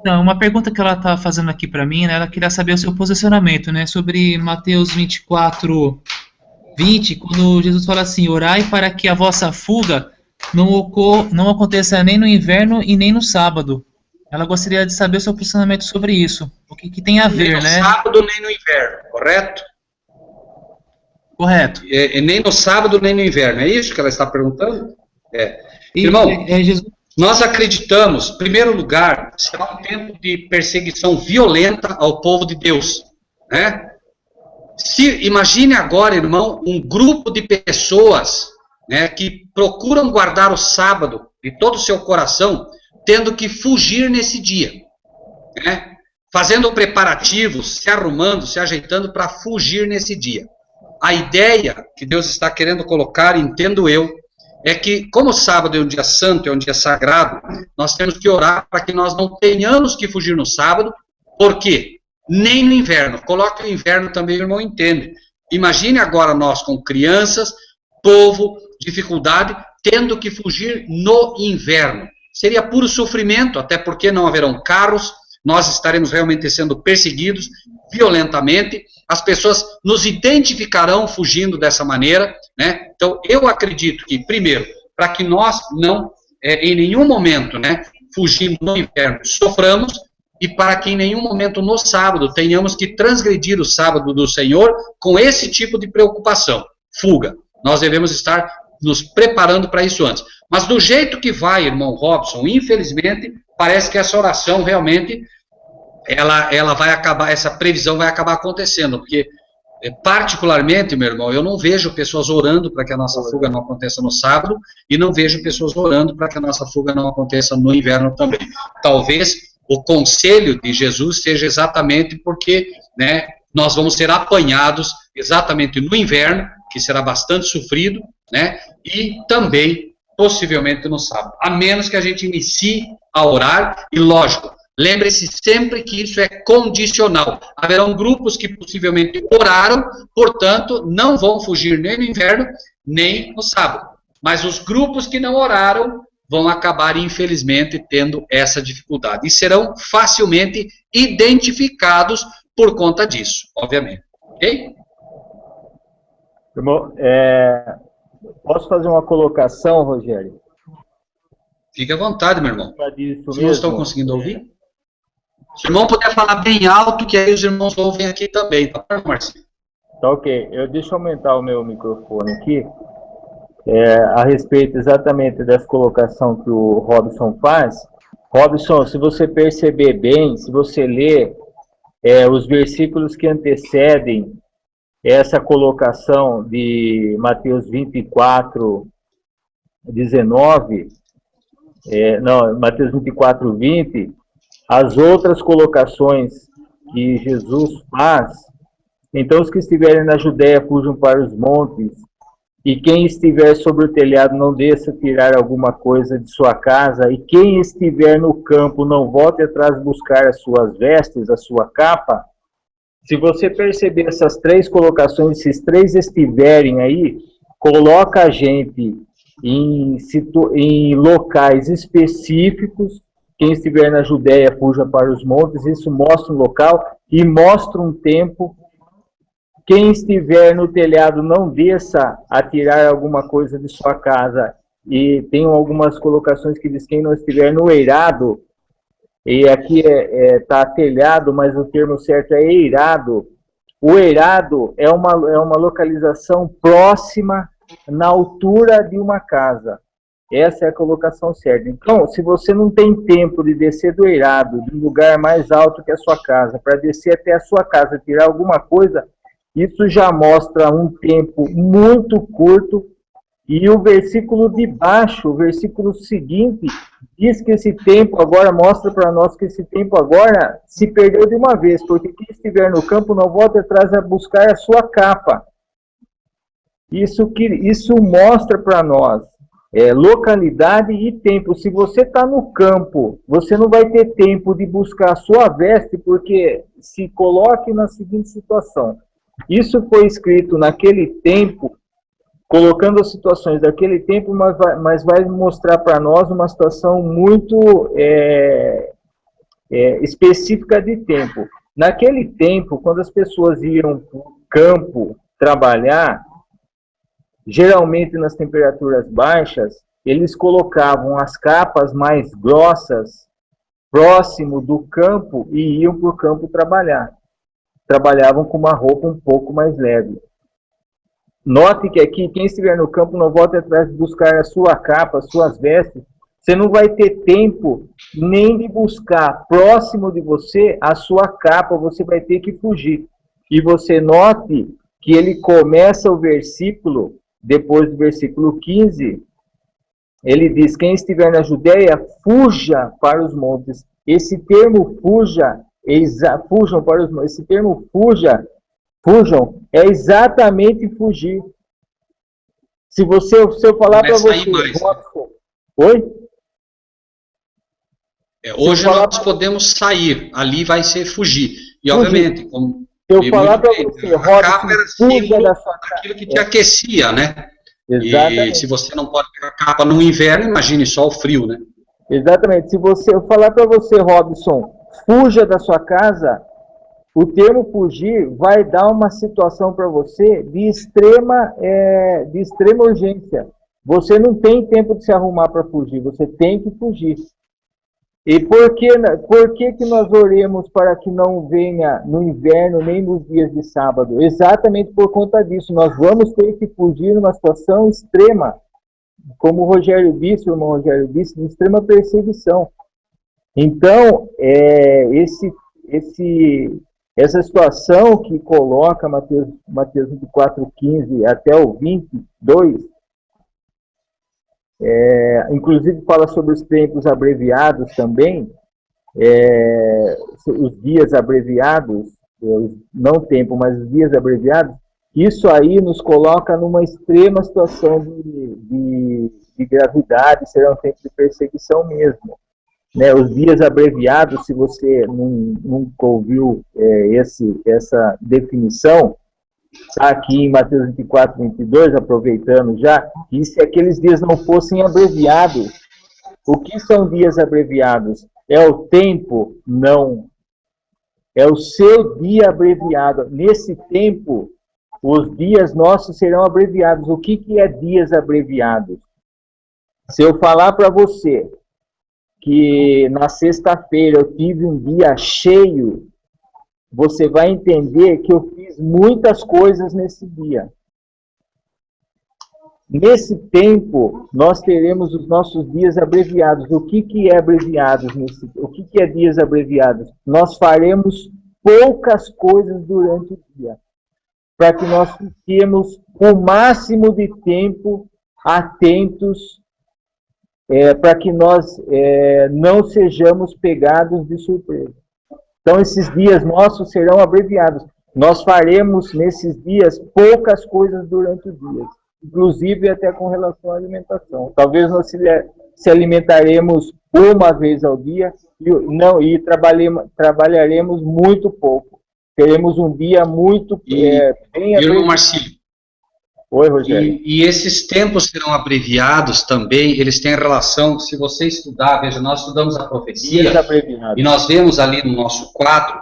Não, uma pergunta que ela está fazendo aqui para mim, né, ela queria saber o seu posicionamento, né, sobre Mateus 24, 20, quando Jesus fala assim, orai para que a vossa fuga não aconteça nem no inverno e nem no sábado. Ela gostaria de saber o seu posicionamento sobre isso. O que tem a ver, né? Nem no sábado, nem no inverno, correto? Correto. Nem no sábado, nem no inverno. É isso que ela está perguntando? Irmão, Jesus... nós acreditamos, em primeiro lugar, será um tempo de perseguição violenta ao povo de Deus, né? Imagine agora, irmão, um grupo de pessoas, né, que procuram guardar o sábado de todo o seu coração, tendo que fugir nesse dia, né? Fazendo preparativos, se arrumando, se ajeitando para fugir nesse dia. A ideia que Deus está querendo colocar, entendo eu, é que, como o sábado é um dia santo, é um dia sagrado, nós temos que orar para que nós não tenhamos que fugir no sábado. Por quê? Nem no inverno. Coloque o inverno também, o irmão entende. Imagine agora nós com crianças, povo, dificuldade, tendo que fugir no inverno. Seria puro sofrimento, até porque não haverão carros, nós estaremos realmente sendo perseguidos violentamente, as pessoas nos identificarão fugindo dessa maneira, né? Então, eu acredito que, primeiro, para que nós não, em nenhum momento, né, fugindo no inverno, soframos, e para que em nenhum momento no sábado tenhamos que transgredir o sábado do Senhor com esse tipo de preocupação, fuga. Nós devemos estar nos preparando para isso antes. Mas do jeito que vai, irmão Robson, infelizmente, parece que essa oração realmente, ela vai acabar, essa previsão vai acabar acontecendo, porque particularmente, meu irmão, eu não vejo pessoas orando para que a nossa fuga não aconteça no sábado, e não vejo pessoas orando para que a nossa fuga não aconteça no inverno também. Talvez o conselho de Jesus seja exatamente porque, né, nós vamos ser apanhados exatamente no inverno, que será bastante sofrido, né, e também possivelmente no sábado, a menos que a gente inicie a orar, e lógico, lembre-se sempre que isso é condicional. Haverão grupos que possivelmente oraram, portanto, não vão fugir nem no inverno, nem no sábado. Mas os grupos que não oraram vão acabar, infelizmente, tendo essa dificuldade. E serão facilmente identificados por conta disso, obviamente. Ok? Irmão, posso fazer uma colocação, Rogério? Fique à vontade, meu irmão. Os irmãos estão conseguindo ouvir? Se o irmão puder falar bem alto, que aí os irmãos ouvem aqui também, tá bom, Marcinho? Tá ok. Deixa eu aumentar o meu microfone aqui. A respeito exatamente dessa colocação que o Robson faz. Robson, se você perceber bem, se você ler os versículos que antecedem essa colocação de Mateus 24, 19, Mateus 24, 20, as outras colocações que Jesus faz, então os que estiverem na Judéia fujam para os montes, e quem estiver sobre o telhado não desça tirar alguma coisa de sua casa, e quem estiver no campo não volte atrás buscar as suas vestes, a sua capa. Se você perceber essas três colocações, se esses três estiverem aí, coloca a gente em locais específicos. Quem estiver na Judéia fuja para os montes, isso mostra um local e mostra um tempo. Quem estiver no telhado não desça a tirar alguma coisa de sua casa. E tem algumas colocações que diz quem não estiver no eirado, e aqui está telhado, mas o termo certo é eirado. O eirado é uma localização próxima na altura de uma casa. Essa é a colocação certa. Então, se você não tem tempo de descer do eirado, de um lugar mais alto que a sua casa, para descer até a sua casa, tirar alguma coisa, isso já mostra um tempo muito curto. E o versículo de baixo, o versículo seguinte, diz que esse tempo agora, mostra para nós que esse tempo agora se perdeu de uma vez, porque quem estiver no campo não volta atrás a buscar a sua capa. Isso mostra para nós localidade e tempo. Se você está no campo, você não vai ter tempo de buscar a sua veste, porque se coloque na seguinte situação. Isso foi escrito naquele tempo, colocando as situações daquele tempo, mas vai mostrar para nós uma situação muito específica de tempo. Naquele tempo, quando as pessoas iam para o campo trabalhar, geralmente nas temperaturas baixas, eles colocavam as capas mais grossas próximo do campo e iam para o campo trabalhar. Trabalhavam com uma roupa um pouco mais leve. Note que aqui, quem estiver no campo não volte atrás de buscar a sua capa, as suas vestes. Você não vai ter tempo nem de buscar próximo de você a sua capa, você vai ter que fugir. E você note que ele começa o versículo, depois do versículo 15, ele diz, quem estiver na Judéia, fuja para os montes. Esse termo fuja, fujam para os montes, esse termo fujam, é exatamente fugir. Se eu falar para você... Oi? Hoje nós podemos sair, ali vai ser fugir. E, obviamente, como se eu falar para você, Robson, fuja da sua casa. Aquilo que te aquecia, né? Exatamente. E se você não pode pegar capa no inverno, imagine só o frio, né? Exatamente. Se eu falar para você, Robson, fuja da sua casa, o termo fugir vai dar uma situação para você de extrema urgência. Você não tem tempo de se arrumar para fugir, você tem que fugir. E por que nós oremos para que não venha no inverno nem nos dias de sábado? Exatamente por conta disso. Nós vamos ter que fugir numa situação extrema, como o irmão Rogério disse, de extrema perseguição. Então, essa situação que coloca Mateus 24:15 até o 22, inclusive fala sobre os tempos abreviados também, os dias abreviados, não tempo, mas os dias abreviados, isso aí nos coloca numa extrema situação de gravidade, será um tempo de perseguição mesmo. Né, os dias abreviados, se você nunca ouviu essa definição, está aqui em Mateus 24:22, aproveitando já, que se aqueles dias não fossem abreviados, o que são dias abreviados? É o tempo? Não. É o seu dia abreviado. Nesse tempo, os dias nossos serão abreviados. O que é dias abreviados? Se eu falar para você que na sexta-feira eu tive um dia cheio, você vai entender que eu fiz muitas coisas nesse dia. Nesse tempo, nós teremos os nossos dias abreviados. O que é abreviados? O que é dias abreviados? Nós faremos poucas coisas durante o dia, para que nós fiquemos o máximo de tempo atentos, para que nós não sejamos pegados de surpresa. Então, esses dias nossos serão abreviados. Nós faremos, nesses dias, poucas coisas durante o dia, inclusive até com relação à alimentação. Talvez nós se alimentaremos uma vez ao dia e trabalharemos muito pouco. Teremos um dia muito bem abreviado. Marcílio. Oi, Rogério. E esses tempos serão abreviados também, eles têm relação, se você estudar, veja, nós estudamos a profecia, e nós vemos ali no nosso quadro,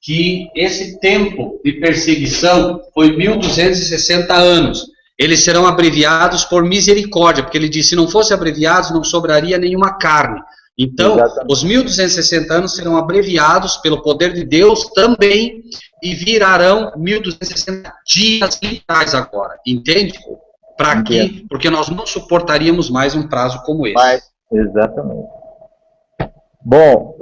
que esse tempo de perseguição foi 1260 anos. Eles serão abreviados por misericórdia, porque ele disse, se não fosse abreviados, não sobraria nenhuma carne. Então, exatamente, os 1260 anos serão abreviados pelo poder de Deus também, e virarão 1260 dias literais agora, entende? Para quê? Porque nós não suportaríamos mais um prazo como esse. Exatamente. Bom,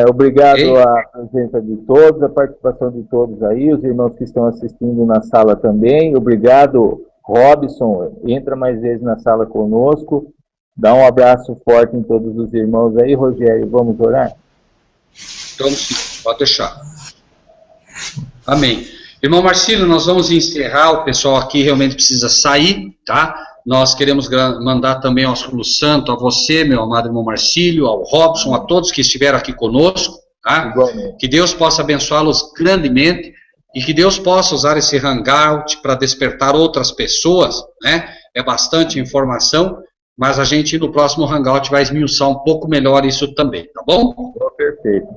obrigado à presença de todos, a participação de todos aí, os irmãos que estão assistindo na sala também. Obrigado, Robson, entra mais vezes na sala conosco. Dá um abraço forte em todos os irmãos aí. Rogério, vamos orar? Vamos sim, pode deixar. Amém. Irmão Marcílio, nós vamos encerrar, o pessoal aqui realmente precisa sair, tá? Nós queremos mandar também ao Espírito Santo, a você, meu amado irmão Marcílio, ao Robson, a todos que estiveram aqui conosco, tá? Igualmente. Que Deus possa abençoá-los grandemente e que Deus possa usar esse hangout para despertar outras pessoas, né? É bastante informação, mas a gente no próximo hangout vai esmiuçar um pouco melhor isso também, tá bom? Perfeito.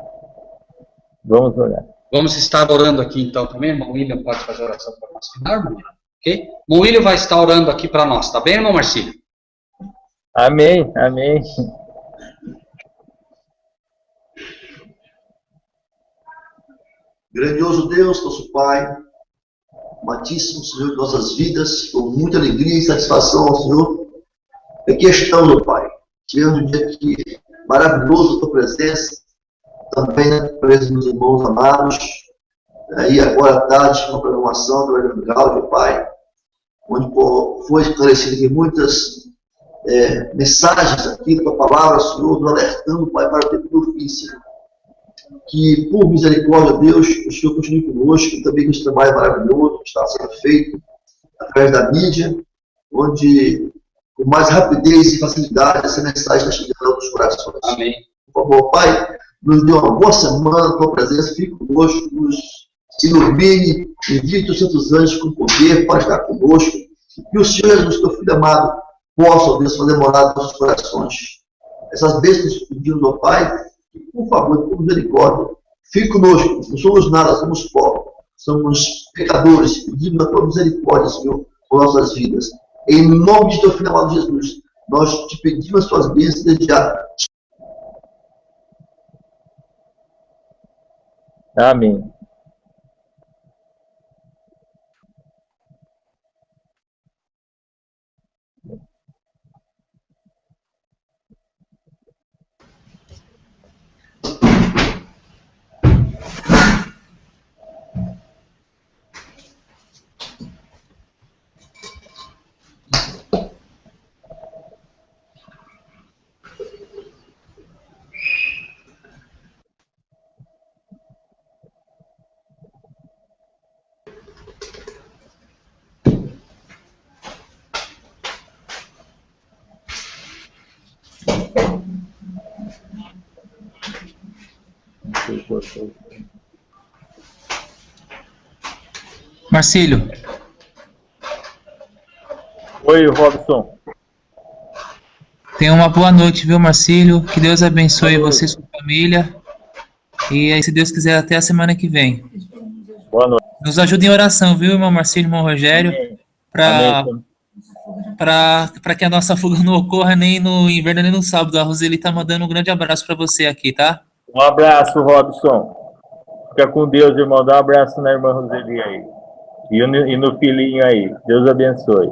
Vamos orar. Vamos estar orando aqui então também, irmão William pode fazer oração para nós, irmão? Ok? Irmão William vai estar orando aqui para nós, tá bem, irmão Marcílio? Amém, amém. Grandioso Deus, nosso Pai, amadíssimo Senhor, de nossas vidas, com muita alegria e satisfação ao Senhor. Aqui estamos, meu Pai. Tivemos um dia aqui maravilhoso a tua presença, também na presença dos irmãos amados. Aí agora à tarde, uma programação do Legal, meu Pai, onde foi esclarecido aqui muitas mensagens aqui da tua palavra, Senhor, nos alertando, Pai, para o tempo do fim, Senhor. Que, por misericórdia, Deus, o Senhor continue conosco, e também com esse trabalho maravilhoso que está sendo feito através da mídia, onde, com mais rapidez e facilidade, essa mensagem está chegando aos corações. Amém. Por favor, Pai, nos dê uma boa semana, a tua presença, fique conosco, nos ilumine, envie os santos anjos com poder para estar conosco, e que o Senhor Jesus, teu Filho amado, possa, Deus, fazer morada nos nossos corações. Essas bênçãos pedimos ao Pai, que, por favor, por misericórdia, fique conosco. Não somos nada, somos pobres, somos pecadores, pedimos a tua misericórdia, Senhor, por nossas vidas. Em nome de teu Filho amado Jesus, nós te pedimos as tuas bênçãos desde já. Amém. Marcílio, Oi, Robson. tenha uma boa noite, viu, Marcílio? Que Deus abençoe você e sua família. E aí, se Deus quiser, até a semana que vem. Boa noite. Nos ajude em oração, viu, irmão Marcílio, irmão Rogério? Amém. Para que a nossa fuga não ocorra nem no inverno nem no sábado. A Roseli tá mandando um grande abraço para você aqui, tá? Um abraço, Robson. Fica com Deus, irmão. Dá um abraço na irmã Roseli aí. E no filhinho aí. Deus abençoe.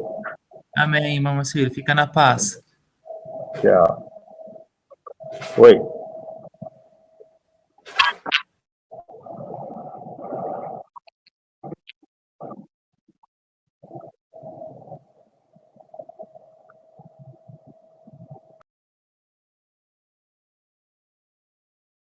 Amém, irmão Marcílio. Fica na paz. Tchau. Oi.